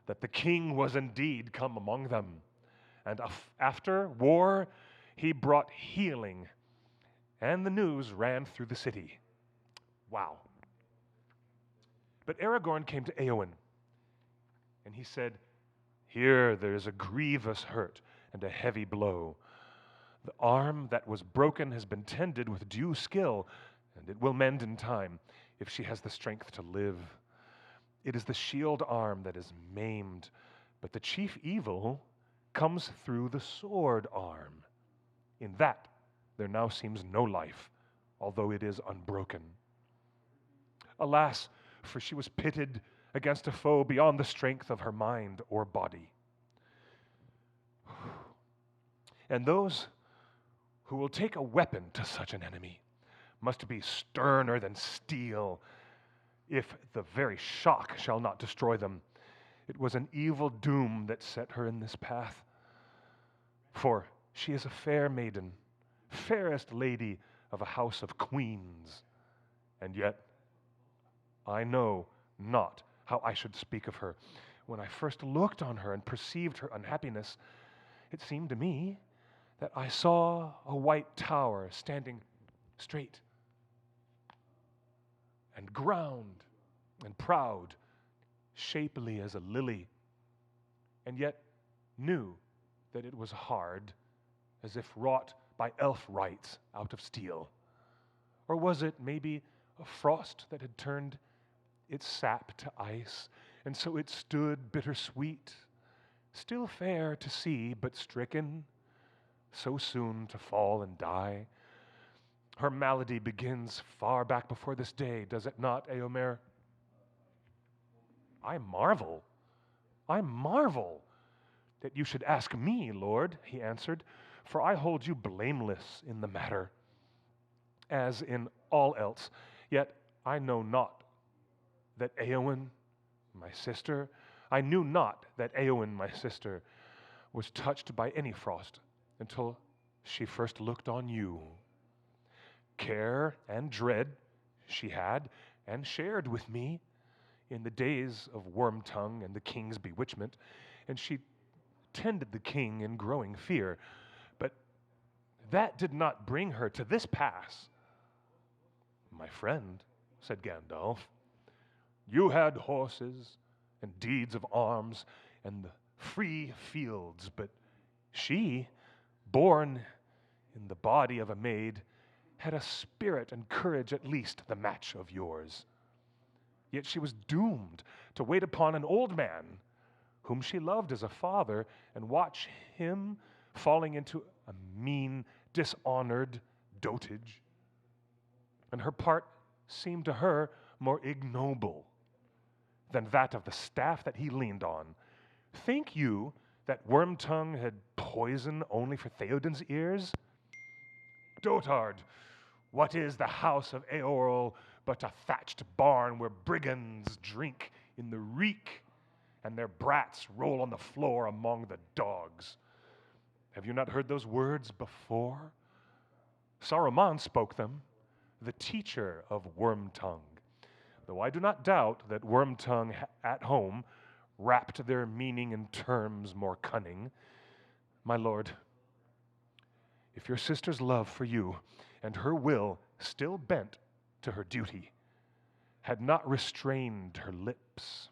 that the king was indeed come among them. And after war, he brought healing, and the news ran through the city. Wow. But Aragorn came to Eowyn, and he said, Here there is a grievous hurt and a heavy blow. The arm that was broken has been tended with due skill, and it will mend in time if she has the strength to live. It is the shield arm that is maimed, but the chief evil comes through the sword arm. In that there now seems no life, although it is unbroken. Alas, for she was pitted against a foe beyond the strength of her mind or body. And those who will take a weapon to such an enemy must be sterner than steel, if the very shock shall not destroy them. It was an evil doom that set her in this path. For she is a fair maiden, fairest lady of a house of queens, and yet I know not how I should speak of her. When I first looked on her and perceived her unhappiness, it seemed to me that I saw a white tower standing straight and ground and proud, shapely as a lily, and yet knew that it was hard, as if wrought by elf rites out of steel. Or was it maybe a frost that had turned its sap to ice, and so it stood bittersweet, still fair to see, but stricken, so soon to fall and die? Her malady begins far back before this day, does it not, Eomer? I marvel that you should ask me, Lord, he answered, for I hold you blameless in the matter, as in all else. Yet I know not that Eowyn, my sister, I knew not that Eowyn, my sister, was touched by any frost until she first looked on you. Care and dread she had and shared with me in the days of Wormtongue and the king's bewitchment, and she tended the king in growing fear. But that did not bring her to this pass. My friend, said Gandalf, you had horses and deeds of arms and the free fields, but she, born in the body of a maid, had a spirit and courage at least the match of yours. Yet she was doomed to wait upon an old man whom she loved as a father and watch him falling into a mean, dishonored dotage. And her part seemed to her more ignoble than that of the staff that he leaned on. Think you that Wormtongue had poison only for Theoden's ears? Dotard, what is the house of Eorl but a thatched barn where brigands drink in the reek and their brats roll on the floor among the dogs? Have you not heard those words before? Saruman spoke them, the teacher of Wormtongue, though I do not doubt that Wormtongue at home wrapped their meaning in terms more cunning. My lord, if your sister's love for you and her will still bent to her duty had not restrained her lips,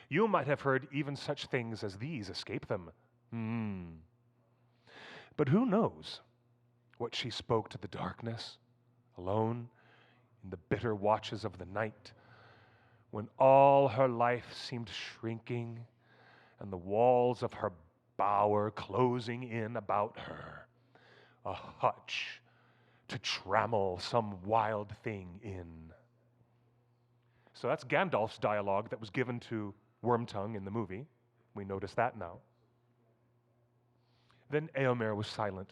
you might have heard even such things as these escape them. But who knows what she spoke to the darkness, alone in the bitter watches of the night, when all her life seemed shrinking and the walls of her bower closing in about her, a hutch to trammel some wild thing in. So that's Gandalf's dialogue that was given to Wormtongue in the movie. We notice that now. Then Eomer was silent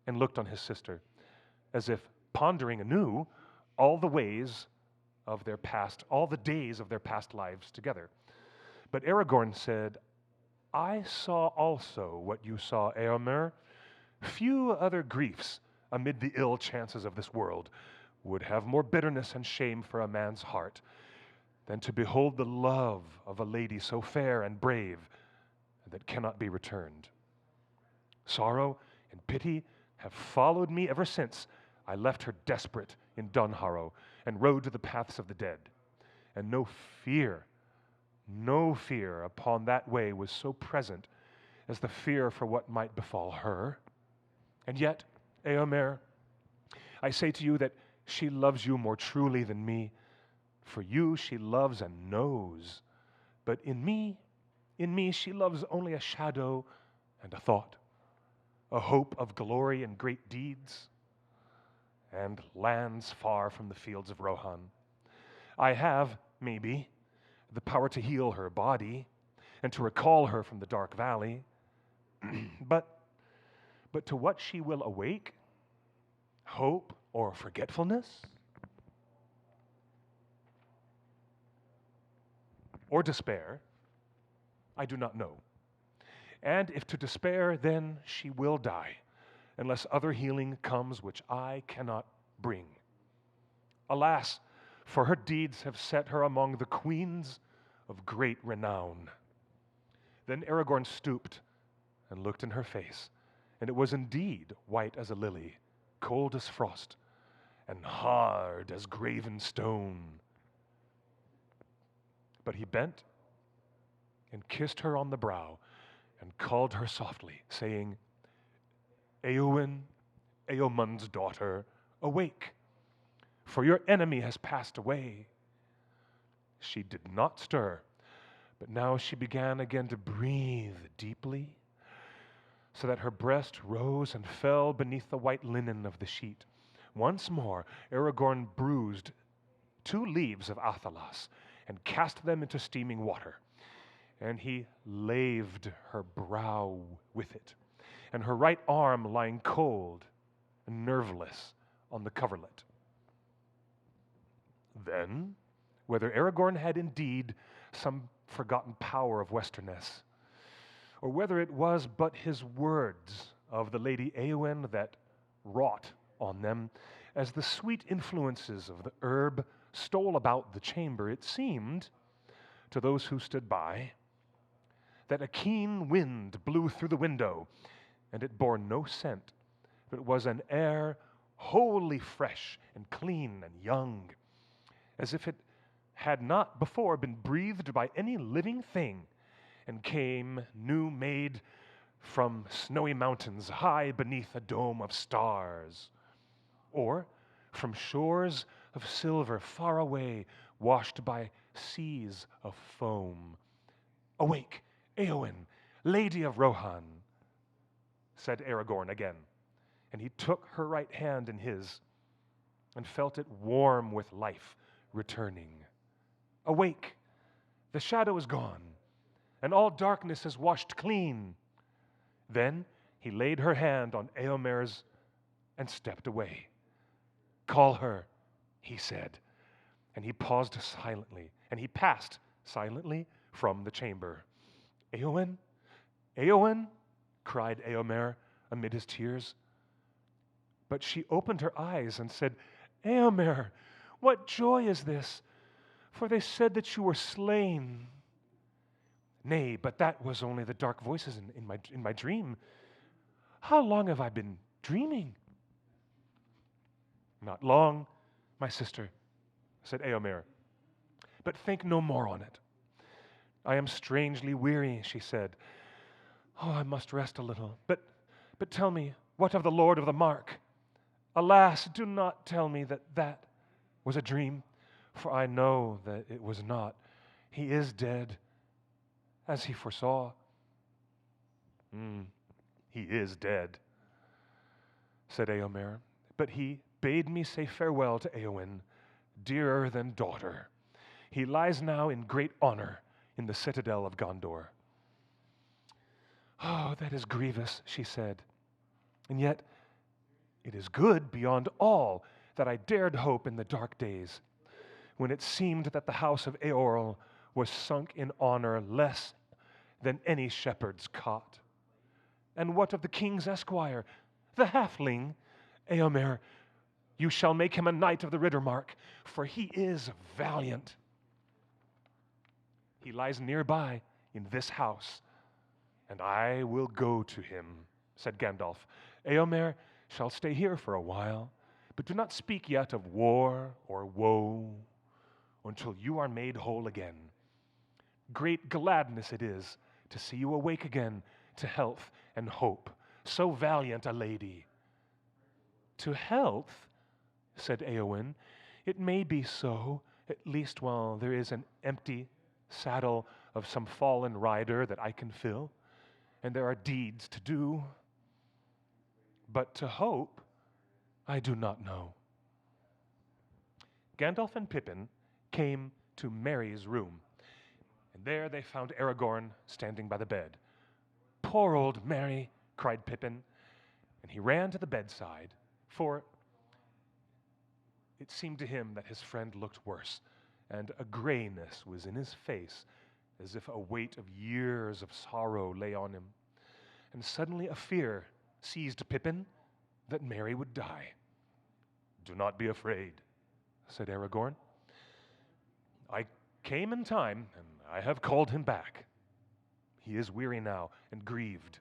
and looked on his sister, as if pondering anew all the ways of their past, all the days of their past lives together. But Aragorn said, I saw also what you saw, Eomer. Few other griefs amid the ill chances of this world would have more bitterness and shame for a man's heart than to behold the love of a lady so fair and brave that cannot be returned. Sorrow and pity have followed me ever since I left her desperate in Dunharrow and rode to the paths of the dead. And no fear upon that way was so present as the fear for what might befall her. And yet, Eomer, I say to you that she loves you more truly than me. For you she loves and knows. But in me she loves only a shadow and a thought, a hope of glory and great deeds. and lands far from the fields of Rohan. I have, maybe, the power to heal her body and to recall her from the dark valley. but to what she will awake, hope or forgetfulness, or despair, I do not know. And if to despair, then she will die, unless other healing comes which I cannot bring. Alas, for her deeds have set her among the queens of great renown. Then Aragorn stooped and looked in her face, and it was indeed white as a lily, cold as frost, and hard as graven stone. But he bent and kissed her on the brow and called her softly, saying, Eowyn, Eomund's daughter, awake, for your enemy has passed away. She did not stir, but now she began again to breathe deeply, so that her breast rose and fell beneath the white linen of the sheet. Once more, Aragorn bruised 2 leaves of Athalas and cast them into steaming water, and he laved her brow with it, and her right arm lying cold and nerveless on the coverlet. Then, whether Aragorn had indeed some forgotten power of Westerness, or whether it was but his words of the Lady Eowyn that wrought on them, as the sweet influences of the herb stole about the chamber, it seemed, to those who stood by, that a keen wind blew through the window, and it bore no scent, but was an air wholly fresh and clean and young, as if it had not before been breathed by any living thing, and came new made from snowy mountains high beneath a dome of stars, or from shores of silver far away, washed by seas of foam. Awake, Eowyn, Lady of Rohan, said Aragorn again, and he took her right hand in his and felt it warm with life returning. Awake, the shadow is gone, and all darkness is washed clean. Then he laid her hand on Eomer's and stepped away. Call her, he said, and he paused silently, and he passed silently from the chamber. Eowyn, Eowyn, cried Eomer amid his tears. But she opened her eyes and said, Eomer, what joy is this? For they said that you were slain. Nay, but that was only the dark voices in my dream. How long have I been dreaming? Not long, my sister, said Eomer, but think no more on it. I am strangely weary, she said. Oh, I must rest a little. But tell me, what of the Lord of the Mark? Alas, do not tell me that was a dream, for I know that it was not. He is dead, as he foresaw. He is dead, said Eomer, but he bade me say farewell to Eowyn, dearer than daughter. He lies now in great honor in the citadel of Gondor. Oh, that is grievous, she said, and yet it is good beyond all that I dared hope in the dark days, when it seemed that the house of Eorl was sunk in honor less than any shepherd's cot. And what of the king's esquire, the halfling? Eomer, you shall make him a knight of the Riddermark, for he is valiant. He lies nearby in this house, and I will go to him, said Gandalf. Eomer shall stay here for a while, but do not speak yet of war or woe until you are made whole again. Great gladness it is to see you awake again to health and hope, so valiant a lady. To health, said Eowyn, it may be so, at least while there is an empty saddle of some fallen rider that I can fill, and there are deeds to do. But to hope, I do not know. Gandalf and Pippin came to Merry's room, and there they found Aragorn standing by the bed. "Poor old Merry," cried Pippin, and he ran to the bedside, for it seemed to him that his friend looked worse, and a grayness was in his face, as if a weight of years of sorrow lay on him. And suddenly a fear seized Pippin that Merry would die. "Do not be afraid," said Aragorn. "I came in time, and I have called him back. He is weary now and grieved,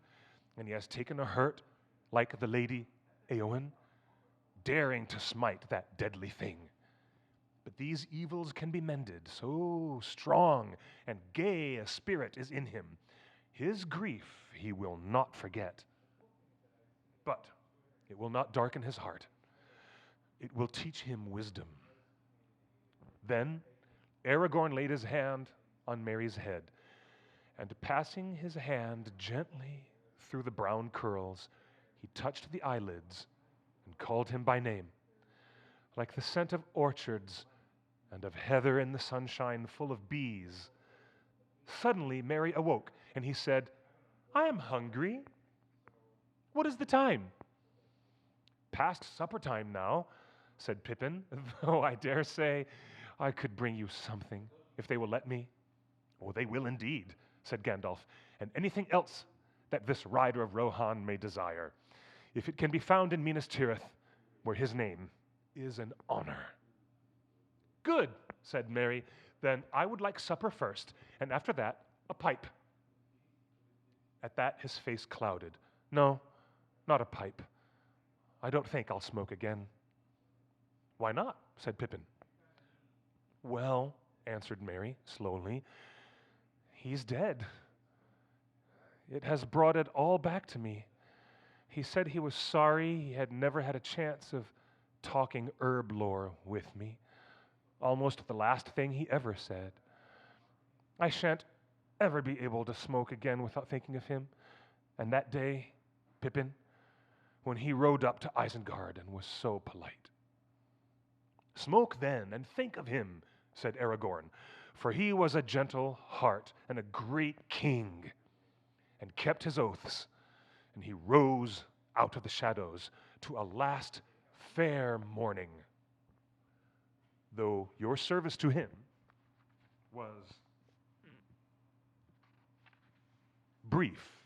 and he has taken a hurt like the lady Eowyn, daring to smite that deadly thing. But these evils can be mended, so strong and gay a spirit is in him. His grief he will not forget. But it will not darken his heart. It will teach him wisdom." Then Aragorn laid his hand on Merry's head, and passing his hand gently through the brown curls, he touched the eyelids and called him by name. Like the scent of orchards and of heather in the sunshine full of bees, suddenly Merry awoke, and he said, "I am hungry. What is the time?" "Past supper time now," said Pippin, "though I dare say I could bring you something, if they will let me." "Oh, they will indeed," said Gandalf, "and anything else that this rider of Rohan may desire, if it can be found in Minas Tirith, where his name is an honor." "Good," said Merry, "then I would like supper first, and after that, a pipe." At that his face clouded. "No, not a pipe. I don't think I'll smoke again." "Why not?" said Pippin. "Well," answered Merry slowly, "he's dead. It has brought it all back to me. He said he was sorry he had never had a chance of talking herb lore with me. Almost the last thing he ever said. I shan't ever be able to smoke again without thinking of him. And that day, Pippin, when he rode up to Isengard and was so polite." "Smoke then, and think of him," said Aragorn, "for he was a gentle heart and a great king, and kept his oaths, and he rose out of the shadows to a last fair morning. Though your service to him was brief,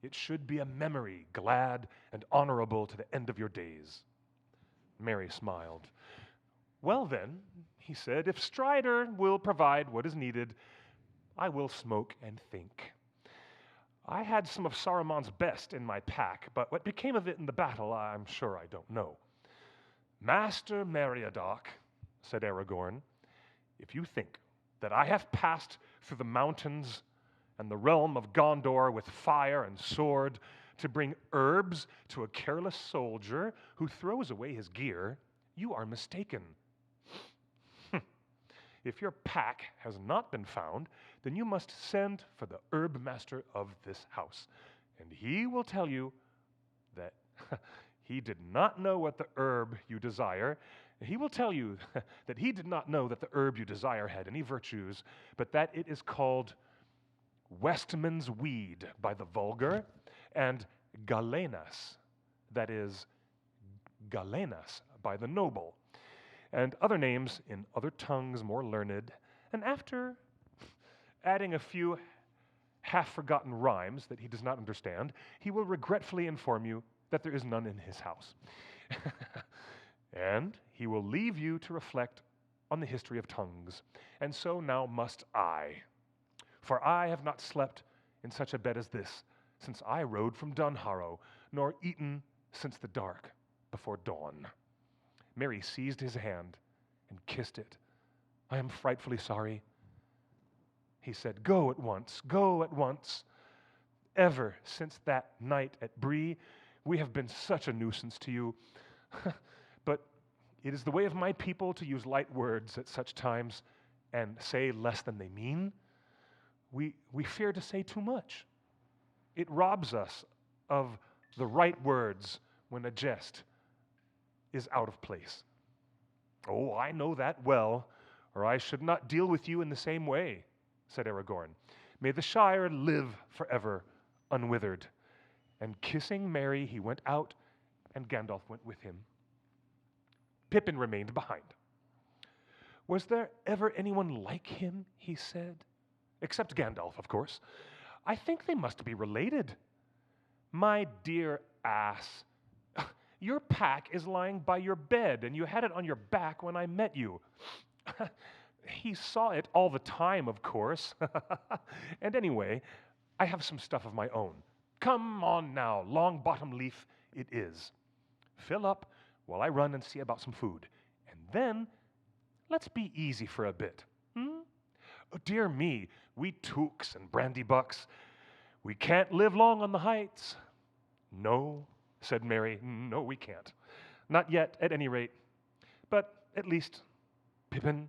it should be a memory glad and honorable to the end of your days." Merry smiled. "Well then," he said, "if Strider will provide what is needed, I will smoke and think. I had some of Saruman's best in my pack, but what became of it in the battle, I'm sure I don't know." "Master Meriadoc," said Aragorn, "if you think that I have passed through the mountains and the realm of Gondor with fire and sword to bring herbs to a careless soldier who throws away his gear, you are mistaken. If your pack has not been found, then you must send for the herb master of this house, and he will tell you that he did not know what the herb you desire. He will tell you that he did not know that the herb you desire had any virtues, but that it is called Westman's weed by the vulgar, and galenas, that is galenas by the noble, and other names in other tongues more learned, and after adding a few half-forgotten rhymes that he does not understand, he will regretfully inform you that there is none in his house. And he will leave you to reflect on the history of tongues, and so now must I. For I have not slept in such a bed as this since I rode from Dunharrow, nor eaten since the dark before dawn." Merry seized his hand and kissed it. "I am frightfully sorry," he said. Go at once. Ever since that night at Bree, we have been such a nuisance to you. But it is the way of my people to use light words at such times and say less than they mean. We fear to say too much. It robs us of the right words when a jest is out of place. Oh, I know that well, or I should not deal with you in the same way, said Aragorn. May the Shire live forever, unwithered. And kissing Merry, he went out, and Gandalf went with him. Pippin remained behind. Was there ever anyone like him, he said? Except Gandalf, of course. I think they must be related. My dear ass, your pack is lying by your bed, and you had it on your back when I met you. He saw it all the time, of course. And anyway, I have some stuff of my own. Come on now, long bottom leaf it is. Fill up while I run and see about some food. And then, let's be easy for a bit. Oh, dear me, we tooks and brandybucks, we can't live long on the heights. No, said Merry, no, we can't. Not yet, at any rate. But at least, Pippin,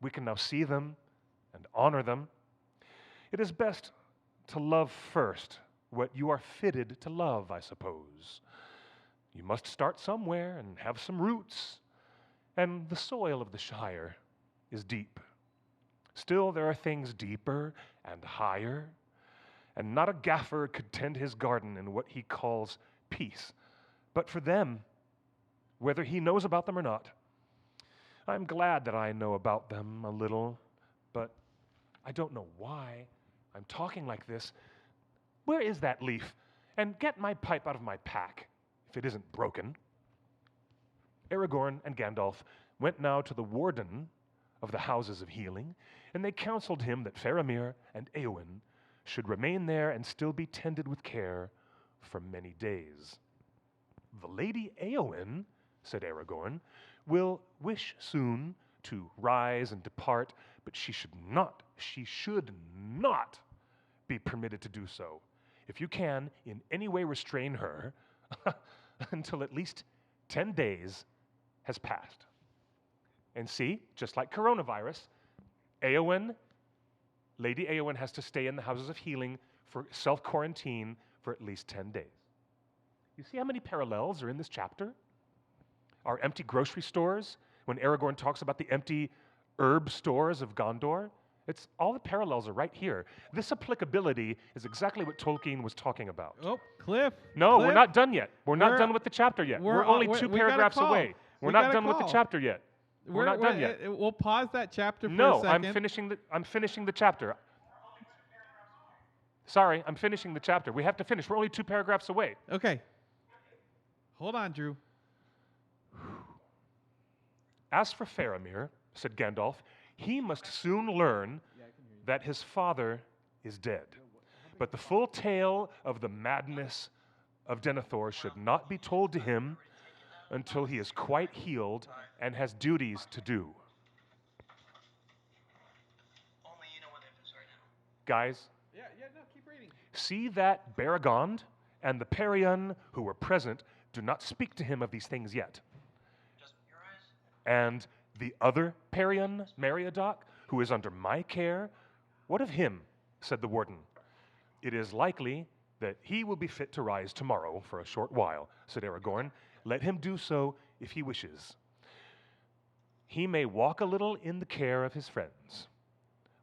we can now see them and honor them. It is best to love first what you are fitted to love, I suppose. You must start somewhere and have some roots, and the soil of the Shire is deep. Still, there are things deeper and higher, and not a gaffer could tend his garden in what he calls peace. But for them, whether he knows about them or not, I'm glad that I know about them a little, but I don't know why I'm talking like this. Where is that leaf? And get my pipe out of my pack, if it isn't broken. Aragorn and Gandalf went now to the warden of the Houses of Healing, and they counseled him that Faramir and Éowyn should remain there and still be tended with care for many days. The Lady Éowyn, said Aragorn, will wish soon to rise and depart, but she should not be permitted to do so. If you can in any way restrain her until at least 10 days has passed. And see, just like coronavirus, Lady Éowyn has to stay in the Houses of Healing for self-quarantine for at least 10 days. You see how many parallels are in this chapter? Our empty grocery stores, when Aragorn talks about the empty herb stores of Gondor, it's all the parallels are right here. This applicability is exactly what Tolkien was talking about. Oh, Cliff. No, Cliff, we're not done yet. We're not done with the chapter yet. We're only two we got a paragraphs call. away. We're We not got a done with the call. chapter yet. We're not done yet. We'll pause that chapter for a No, second. I'm finishing the chapter. Sorry, I'm finishing the chapter. We have to finish. We're only 2 paragraphs away. Okay. Hold on, Drew. As for Faramir, said Gandalf, he must soon learn that his father is dead. But the full tale of the madness of Denethor should not be told to him until he is quite healed and has duties to do. Only you know what it is right now. Guys, No, keep reading. see that Baragond and the Parian who were present do not speak to him of these things yet. Just your eyes. And the other Parian, Meriadoc, who is under my care, what of him? Said the warden. It is likely that he will be fit to rise tomorrow for a short while, said Aragorn. Let him do so if he wishes. He may walk a little in the care of his friends.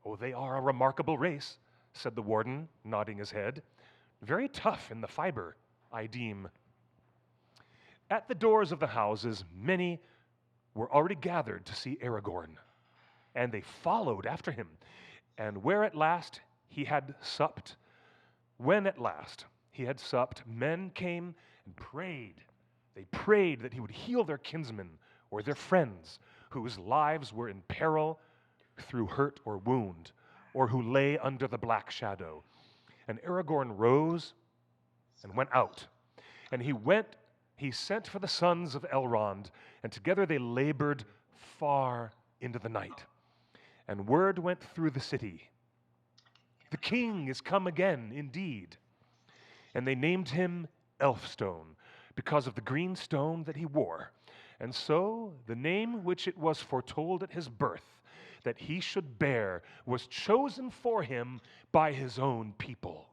Oh, they are a remarkable race, said the warden, nodding his head. Very tough in the fiber, I deem. At the doors of the houses, many were already gathered to see Aragorn, and they followed after him. And when at last he had supped, men came and prayed. They prayed that he would heal their kinsmen or their friends whose lives were in peril through hurt or wound, or who lay under the black shadow. And Aragorn rose and went out. And he sent for the sons of Elrond, and together they labored far into the night. And word went through the city, the king is come again, indeed. And they named him Elfstone, because of the green stone that he wore. And so the name which it was foretold at his birth that he should bear was chosen for him by his own people.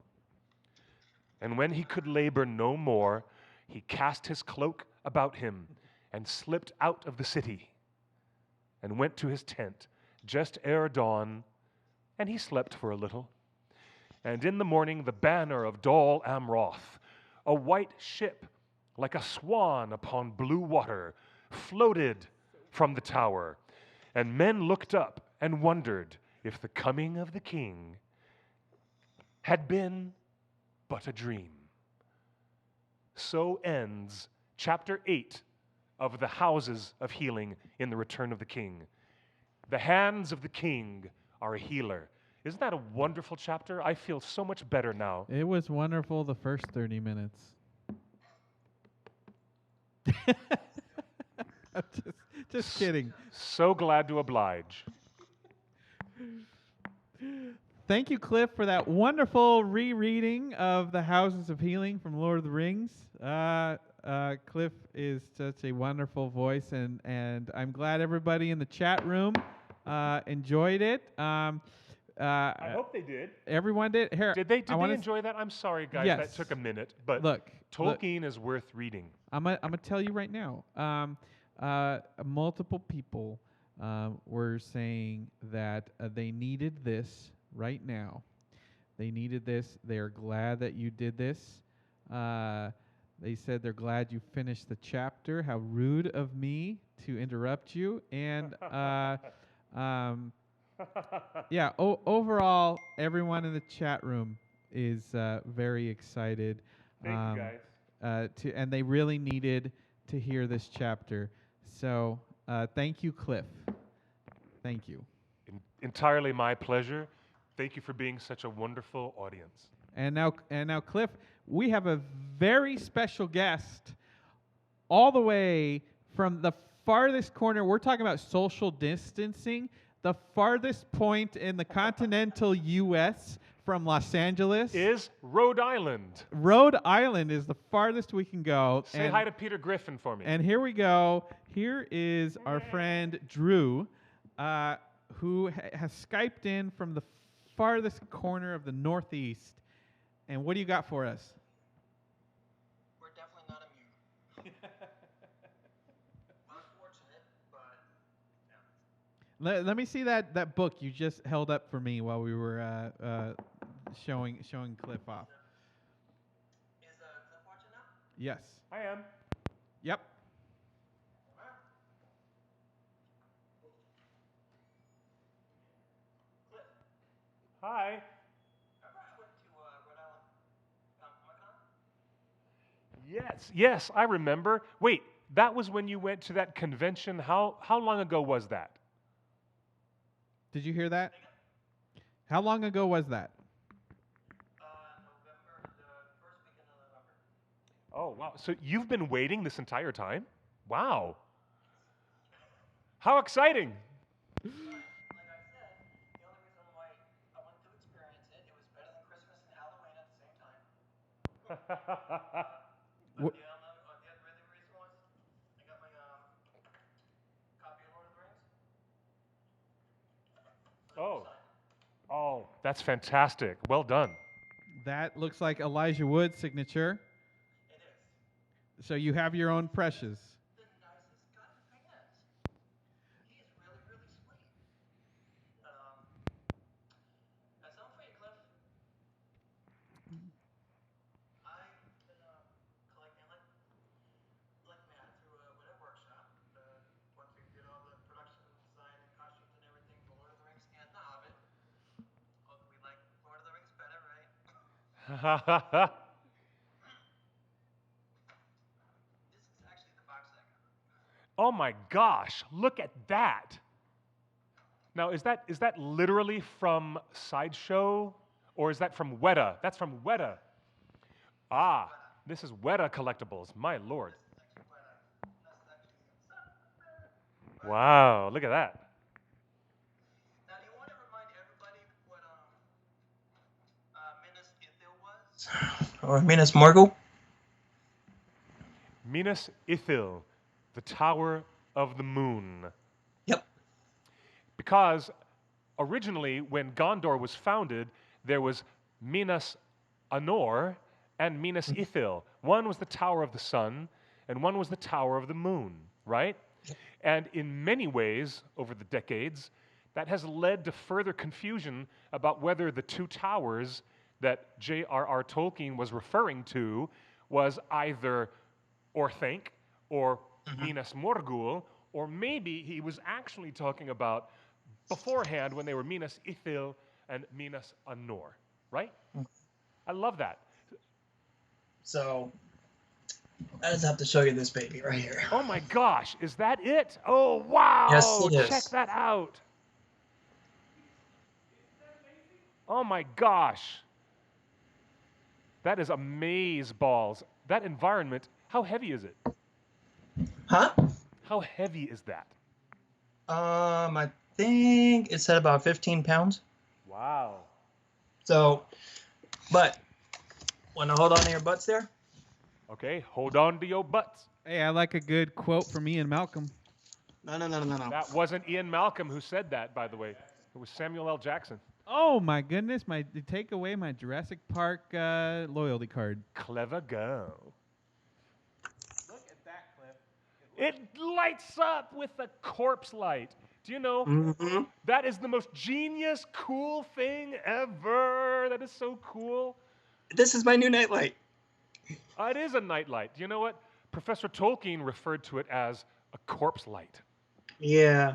And when he could labor no more, he cast his cloak about him and slipped out of the city and went to his tent just ere dawn, and he slept for a little. And in the morning the banner of Dol Amroth, a white ship like a swan upon blue water, floated from the tower, and men looked up and wondered if the coming of the king had been but a dream. So ends chapter 8 of the Houses of Healing in the Return of the King. The hands of the king are a healer. Isn't that a wonderful chapter? I feel so much better now. It was wonderful the first 30 minutes. I'm just kidding. So glad to oblige. Thank you, Cliff, for that wonderful rereading of the Houses of Healing from Lord of the Rings. Cliff is such a wonderful voice, and I'm glad everybody in the chat room enjoyed it. I hope they did. Everyone did. Here, Did they enjoy that? I'm sorry, guys. Yes. That took a minute, but Look, Tolkien is worth reading. I'm gonna tell you right now. Multiple people were saying that they needed this right now. They needed this. They are glad that you did this. They said they're glad you finished the chapter. How rude of me to interrupt you. And yeah. Overall, everyone in the chat room is very excited. Thank you, guys. And they really needed to hear this chapter. So thank you, Cliff. Thank you. Entirely my pleasure. Thank you for being such a wonderful audience. And now, Cliff, we have a very special guest all the way from the farthest corner. We're talking about social distancing. The farthest point in the continental U.S. from Los Angeles is Rhode Island. Rhode Island is the farthest we can go. Say hi to Peter Griffin for me. And here we go. Here is our friend Drew, who has Skyped in from the farthest corner of the Northeast. And what do you got for us? We're definitely not immune. Unfortunate, but Let me see that book you just held up for me while we were showing Cliff off. Is Cliff watching now? Yes. I am. Yep. Cliff, Hi. remember I went to Rhode Island Comic-Con? Yes, I remember. Wait, that was when you went to that convention. How long ago was that? Did you hear that? How long ago was that? November, the first weekend of November. Oh, wow. So you've been waiting this entire time? Wow. How exciting. Like I said, the only reason why I wanted to experience it, it was better than Christmas and Halloween at the same time. But the other reason was I got my copy of Lord of the Rings. Oh, that's fantastic. Well done. That looks like Elijah Wood's signature. It is. So you have your own Precious. The nicest guy. The thing is, he is really, really sweet. That's something for you, Cliff. I've been collecting like mad through whatever workshop. Once we did all the production design and costumes and everything for Lord of the Rings and The Hobbit. Oh, we like Lord of the Rings better, right? This is actually the box I got. Oh my gosh, look at that. Now, is that literally from Sideshow or is that from Weta? That's from Weta. Ah, this is Weta Collectibles. My lord. Wow, look at that. Now, do you want to remind everybody what Minas Ithil was? Or Minas Morgul? Minas Ithil, the Tower of the Moon. Yep. Because originally, when Gondor was founded, there was Minas Anor and Minas Ithil. One was the Tower of the Sun, and one was the Tower of the Moon, right? And in many ways, over the decades, that has led to further confusion about whether the two towers that J.R.R. Tolkien was referring to was either Orthanc or Minas Morgul, or maybe he was actually talking about beforehand when they were Minas Ithil and Minas Anor, right? I love that. So I just have to show you this baby right here. Oh my gosh, is that it? Oh Yes, wow, it check is. that out. Oh my gosh. That is amaze balls. That environment, how heavy is it? Huh? How heavy is that? I think it said about 15 pounds. Wow. So, but want to hold on to your butts there? Okay, hold on to your butts. Hey, I like a good quote from Ian Malcolm. No. That wasn't Ian Malcolm who said that, by the way. It was Samuel L. Jackson. Oh my goodness! Take away my Jurassic Park loyalty card. Clever girl. Look at that, Cliff. It lights up with the corpse light. Do you know? Mm-hmm. That is the most genius, cool thing ever. That is so cool. This is my new nightlight. It is a nightlight. Do you know what? Professor Tolkien referred to it as a corpse light. Yeah,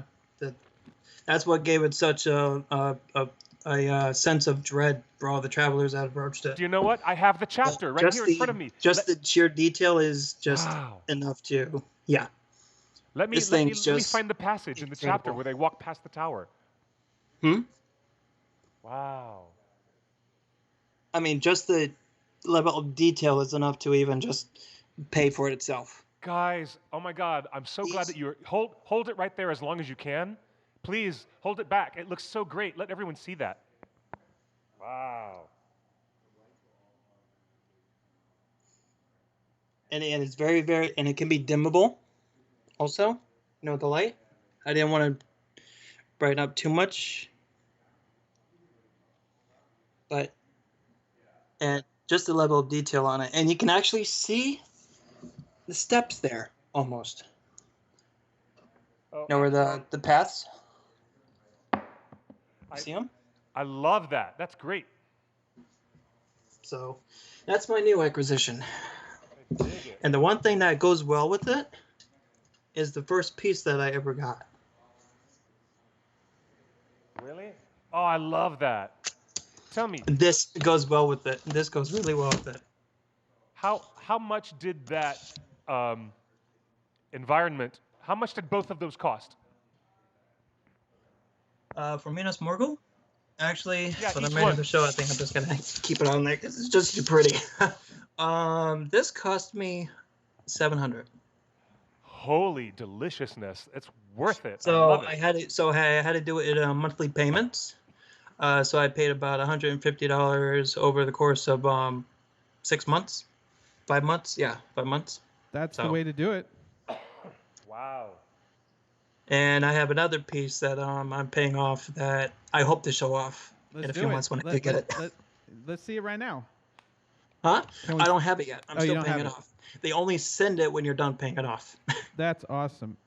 that's what gave it such a sense of dread for all the travelers that approached it. Do you know what? I have the chapter right here in front of me. Just the sheer detail is just Wow. enough to, yeah. Let me find the passage in the chapter incredible. where they walk past the tower. Hmm? Wow. I mean, just the level of detail is enough to even just pay for it itself. Guys, oh my God, I'm so glad that you're hold it right there as long as you can. Please hold it back. It looks so great. Let everyone see that. Wow. And it's very, very, and it can be dimmable also, you know, the light. I didn't want to brighten up too much, but, and just the level of detail on it. And you can actually see the steps there, almost. Oh, You know where the paths? See them? I love that. That's great. So that's my new acquisition. I dig it. And the one thing that goes well with it is the first piece that I ever got. Really? Oh, I love that. Tell me, This goes well with it. This goes really well with it. how much did that environment? How much did both of those cost? For Minas Morgul, actually, Yeah, for the each main one. of the show, I think I'm just gonna keep it on there because it's just too pretty. This cost me $700. Holy deliciousness! It's worth it. I So love it. I had to do it in monthly payments. So I paid about $150 over the course of 6 months, 5 months. Yeah, 5 months. That's the So- way to do it. Wow. And I have another piece that I'm paying off that I hope to show off Let's in a do few it. months when I get it. Let's see it right now. Huh? Can we- I don't have it yet. I'm Oh, you still don't paying have it it. off. They only send it when you're done paying it off. That's awesome.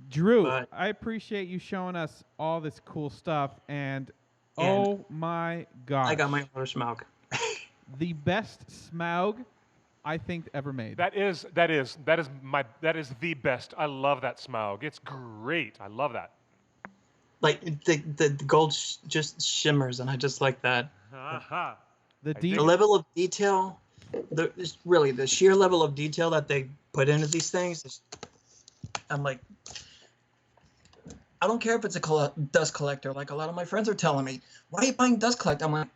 Drew, But- I appreciate you showing us all this cool stuff. And And oh my gosh. I got my order Smaug. the best Smaug I think ever made. That is the best. I love that Smaug. It's great. I love that. Like the gold just shimmers, and I just like that. Aha. the I deep dig The it. level of detail, the sheer level of detail that they put into these things. I'm like, I don't care if it's a dust collector. Like a lot of my friends are telling me, why are you buying dust collector? I'm like,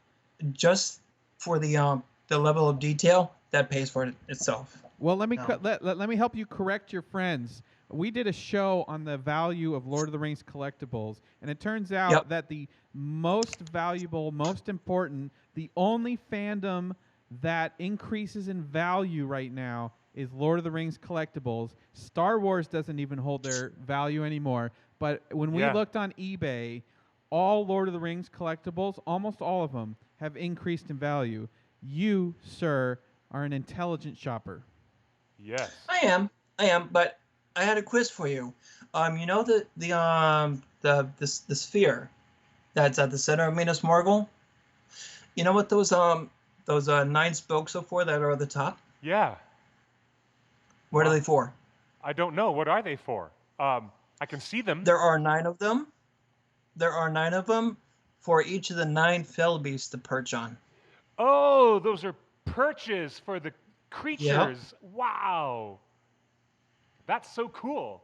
just for the level of detail that pays for it itself. Well, let me No. let me help you correct your friends. We did a show on the value of Lord of the Rings collectibles, and it turns out Yep. that the most valuable, most important, the only fandom that increases in value right now is Lord of the Rings collectibles. Star Wars doesn't even hold their value anymore. But when we Yeah. looked on eBay, all Lord of the Rings collectibles, almost all of them, have increased in value. You, sir, are an intelligent shopper. Yes. I am, but I had a quiz for you. You know the sphere that's at the center of Minas Morgul. You know what those nine spokes are for that are at the top? Yeah. What are Wow. they for? I don't know. What are they for? I can see them. There are nine of them. There are nine of them for each of the nine fell beasts to perch on. Oh, those are perches for the Yep. creatures. Wow. That's so cool.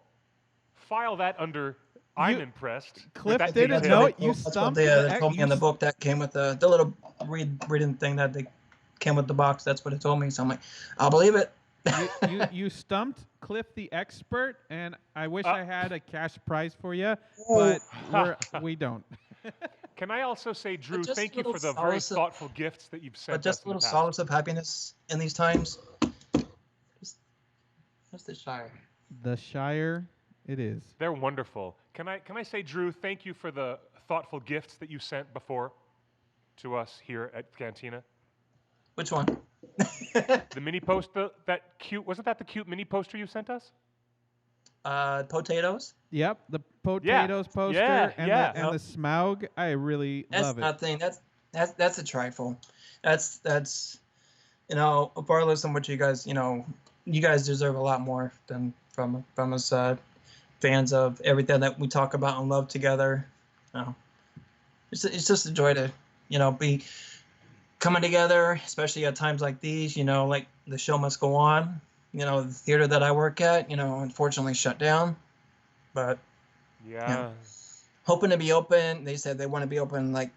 File that under I'm You- impressed with Cliff that didn't That's detail. what know they you told, that's what stumped they, the they told me in the book that came with the little reading thing that they came with the box. That's what it told me. So I'm like, I'll believe it. you stumped Cliff the expert, and I wish Uh, I had a cash prize for you, Oh. but we don't. Can I also say, Drew, just a thank you little for the very solace of- thoughtful gifts that you've But sent us just a in the little past. solace of happiness in these times. Just the Shire. The Shire, it is. They're wonderful. Can I say, Drew, thank you for the thoughtful gifts that you sent before to us here at Cantina. Which one? The mini poster, that cute, wasn't that the cute mini poster you sent us? Potatoes. Yep, the potatoes poster Yeah, and yeah. the Smaug. I really That's love it. nothing. That's a trifle. That's regardless of what you guys you guys deserve a lot more than from us fans of everything that we talk about and love together. It's just a joy to be coming together, especially at times like these. Like the show must go on. The theater that I work at, unfortunately shut down, but Yeah. hoping to be open. They said they want to be open like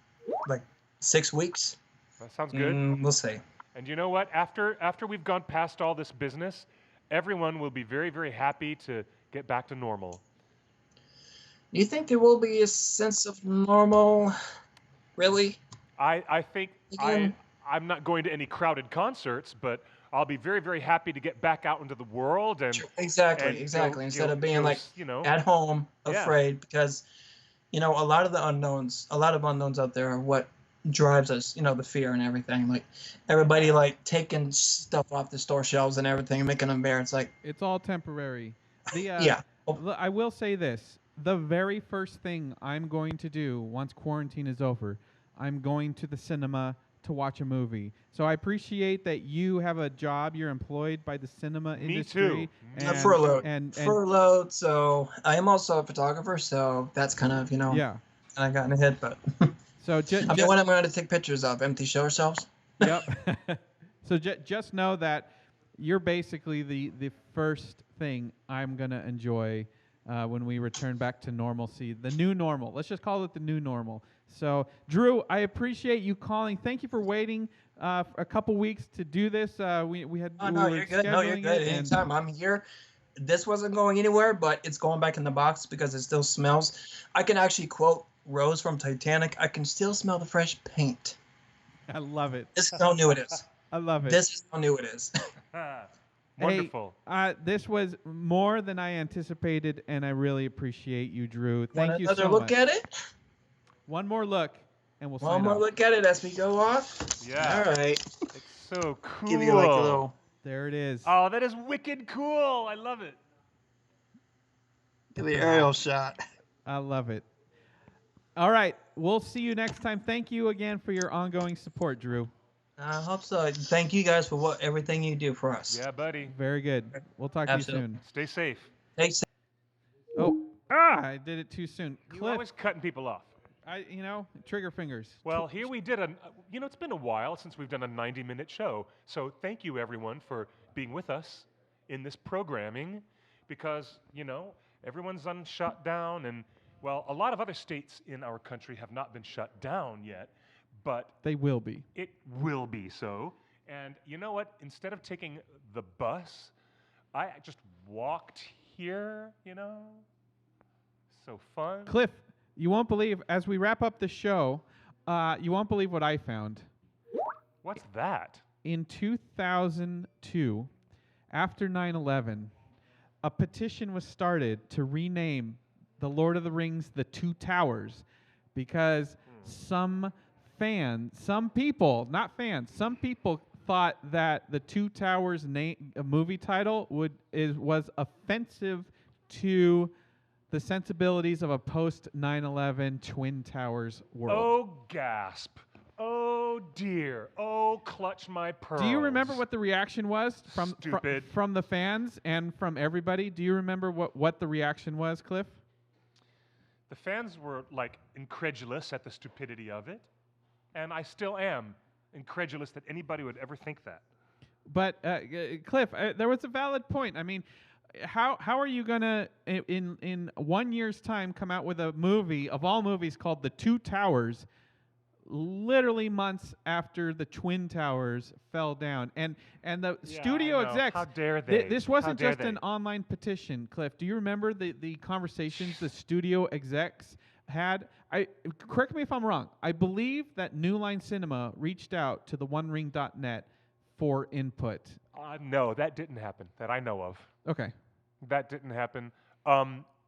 6 weeks. That sounds good. We'll see. And you know what? After we've gone past all this business, everyone will be very, very happy to get back to normal. Do you think there will be a sense of normal? Really? I think Again. I'm not going to any crowded concerts, but I'll be very, very happy to get back out into the world and Exactly. and Instead of being go, like at home, Yeah. afraid, because a lot of unknowns out there are what drives us. The fear and everything. Like everybody like taking stuff off the store shelves and everything and making them bare. It's like It's all temporary. The yeah. I will say this: the very first thing I'm going to do once quarantine is over, I'm going to the cinema to watch a movie. So I appreciate that you have a job. You're employed by the cinema Me industry. too. And, Furloughed. And Furloughed. So I am also a photographer. So that's kind of yeah. I got in the head, but So I mean, what I'm going to take pictures of empty show shelves. Yep. So just know that you're basically the first thing I'm going to enjoy when we return back to normalcy, the new normal. Let's just call it the new normal. So, Drew, I appreciate you calling. Thank you for waiting a couple weeks to do this. We had. Oh we no, were you're good. No, you're scheduling good. it, and- Anytime I'm here. This wasn't going anywhere, but it's going back in the box because it still smells. I can actually quote Rose from Titanic. I can still smell the fresh paint. I love it. This is how new it is. I love it. This is how new it is. Wonderful. Hey, this was more than I anticipated, and I really appreciate you, Drew. Thank Want you another so look much. at it? One more look, and we'll One sign more off. look at it as we go off. Yeah. All right. It's so cool. Give you like a little. There it is. Oh, that is wicked cool. I love it. Give the aerial shot. I love it. All right. We'll see you next time. Thank you again for your ongoing support, Drew. I hope so. Thank you guys for everything you do for us. Yeah, buddy. Very good. We'll talk Absolutely. to you soon. Stay safe. Thanks. Oh, I did it too soon. You're Cliff, always cutting people off. trigger fingers. Well, here we did it's been a while since we've done a 90-minute show. So thank you, everyone, for being with us in this programming because, everyone's on shutdown and, well, a lot of other states in our country have not been shut down yet, but They will be. it will be so. And you know what? Instead of taking the bus, I just walked here, So fun. Cliff, you won't believe, as we wrap up the show, you won't believe what I found. What's that? In 2002, after 9/11, a petition was started to rename The Lord of the Rings The Two Towers because some people thought that The Two Towers movie title was offensive to the sensibilities of a post 9/11 Twin Towers world. Oh, gasp. Oh, dear. Oh, clutch my pearls. Do you remember what the reaction was Stupid. from the fans and from everybody? Do you remember what the reaction was, Cliff? The fans were like incredulous at the stupidity of it, and I still am incredulous that anybody would ever think that. But Cliff, there was a valid point. I mean, how are you gonna in 1 year's time come out with a movie of all movies called The Two Towers, literally months after the Twin Towers fell down, and the Yeah, studio I know. execs. How dare they? This How wasn't dare just they? an online petition, Cliff. Do you remember the conversations the studio execs had? Correct me if I'm wrong. I believe that New Line Cinema reached out to the OneRing.net for input. No, that didn't happen that I know of. Okay. That didn't happen.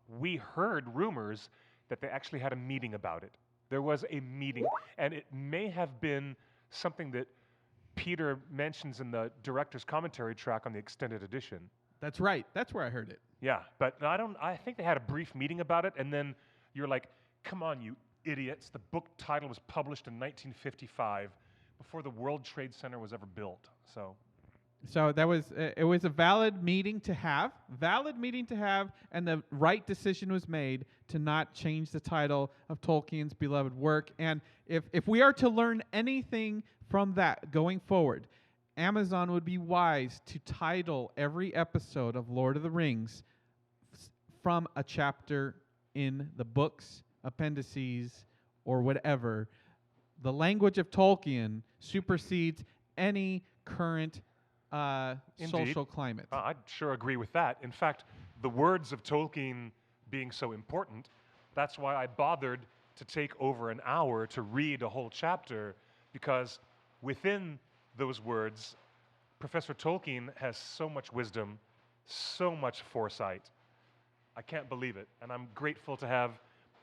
We heard rumors that they actually had a meeting about it. There was a meeting, and it may have been something that Peter mentions in the director's commentary track on the extended edition. That's right. That's where I heard it. Yeah, but I think they had a brief meeting about it, and then you're like, come on, you idiots. The book title was published in 1955, before the World Trade Center was ever built. So that was it was a valid meeting to have, and the right decision was made to not change the title of Tolkien's beloved work. And if we are to learn anything from that going forward, Amazon would be wise to title every episode of Lord of the Rings from a chapter in the books, appendices, or whatever. The language of Tolkien supersedes any current social climate. I'd sure agree with that. In fact, the words of Tolkien being so important, that's why I bothered to take over an hour to read a whole chapter, because within those words, Professor Tolkien has so much wisdom, so much foresight. I can't believe it, and I'm grateful to have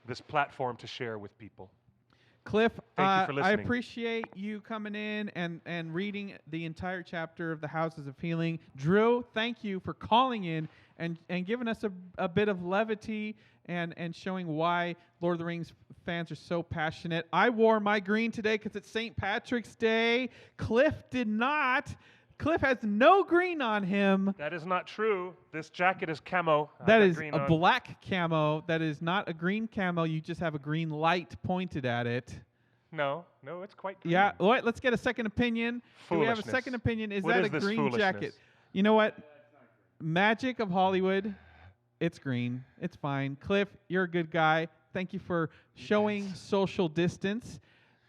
this platform to share with people. Cliff, Thank you for I listening. appreciate you coming in and reading the entire chapter of The Houses of Healing. Drew, thank you for calling in and giving us a bit of levity and showing why Lord of the Rings fans are so passionate. I wore my green today because it's St. Patrick's Day. Cliff did not. Cliff has no green on him. That is not true. This jacket is camo. That I got is green a on. black camo. That is not a green camo. You just have a green light pointed at it. No, it's quite green. Yeah, all right, let's get a second opinion. Do we have a Foolishness. second opinion? Is What that is a this green foolishness? jacket? You know what? Magic of Hollywood. It's green. It's fine. Cliff, you're a good guy. Thank you for showing social distance.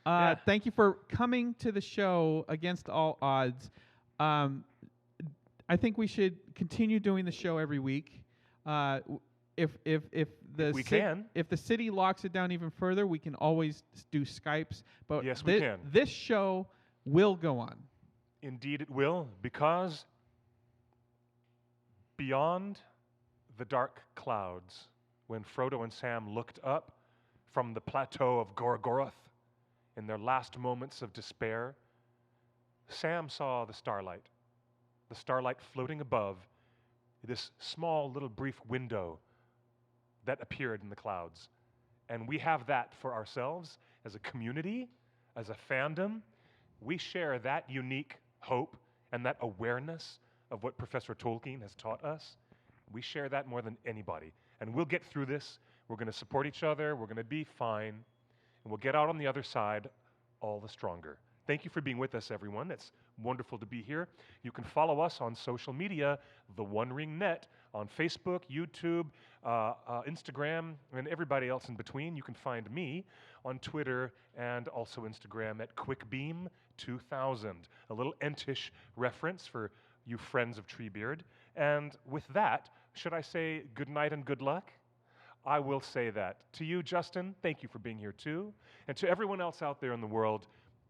Yeah. Thank you for coming to the show against all odds. I think we should continue doing the show every week. If the city locks it down even further, we can always do Skypes. But Yes, we can. This show will go on. Indeed it will, because beyond the dark clouds, when Frodo and Sam looked up from the plateau of Gorgoroth in their last moments of despair, Sam saw the starlight floating above this small little brief window that appeared in the clouds. And we have that for ourselves as a community, as a fandom. We share that unique hope and that awareness of what Professor Tolkien has taught us. We share that more than anybody. And we'll get through this. We're going to support each other. We're going to be fine. And we'll get out on the other side all the stronger. Thank you for being with us, everyone. It's wonderful to be here. You can follow us on social media, The One Ring Net, on Facebook, YouTube, Instagram, and everybody else in between. You can find me on Twitter and also Instagram at QuickBeam2000, a little Entish reference for you friends of Treebeard. And with that, should I say good night and good luck? I will say that. To you, Justin, thank you for being here too. And to everyone else out there in the world,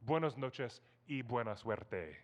buenas noches y buena suerte.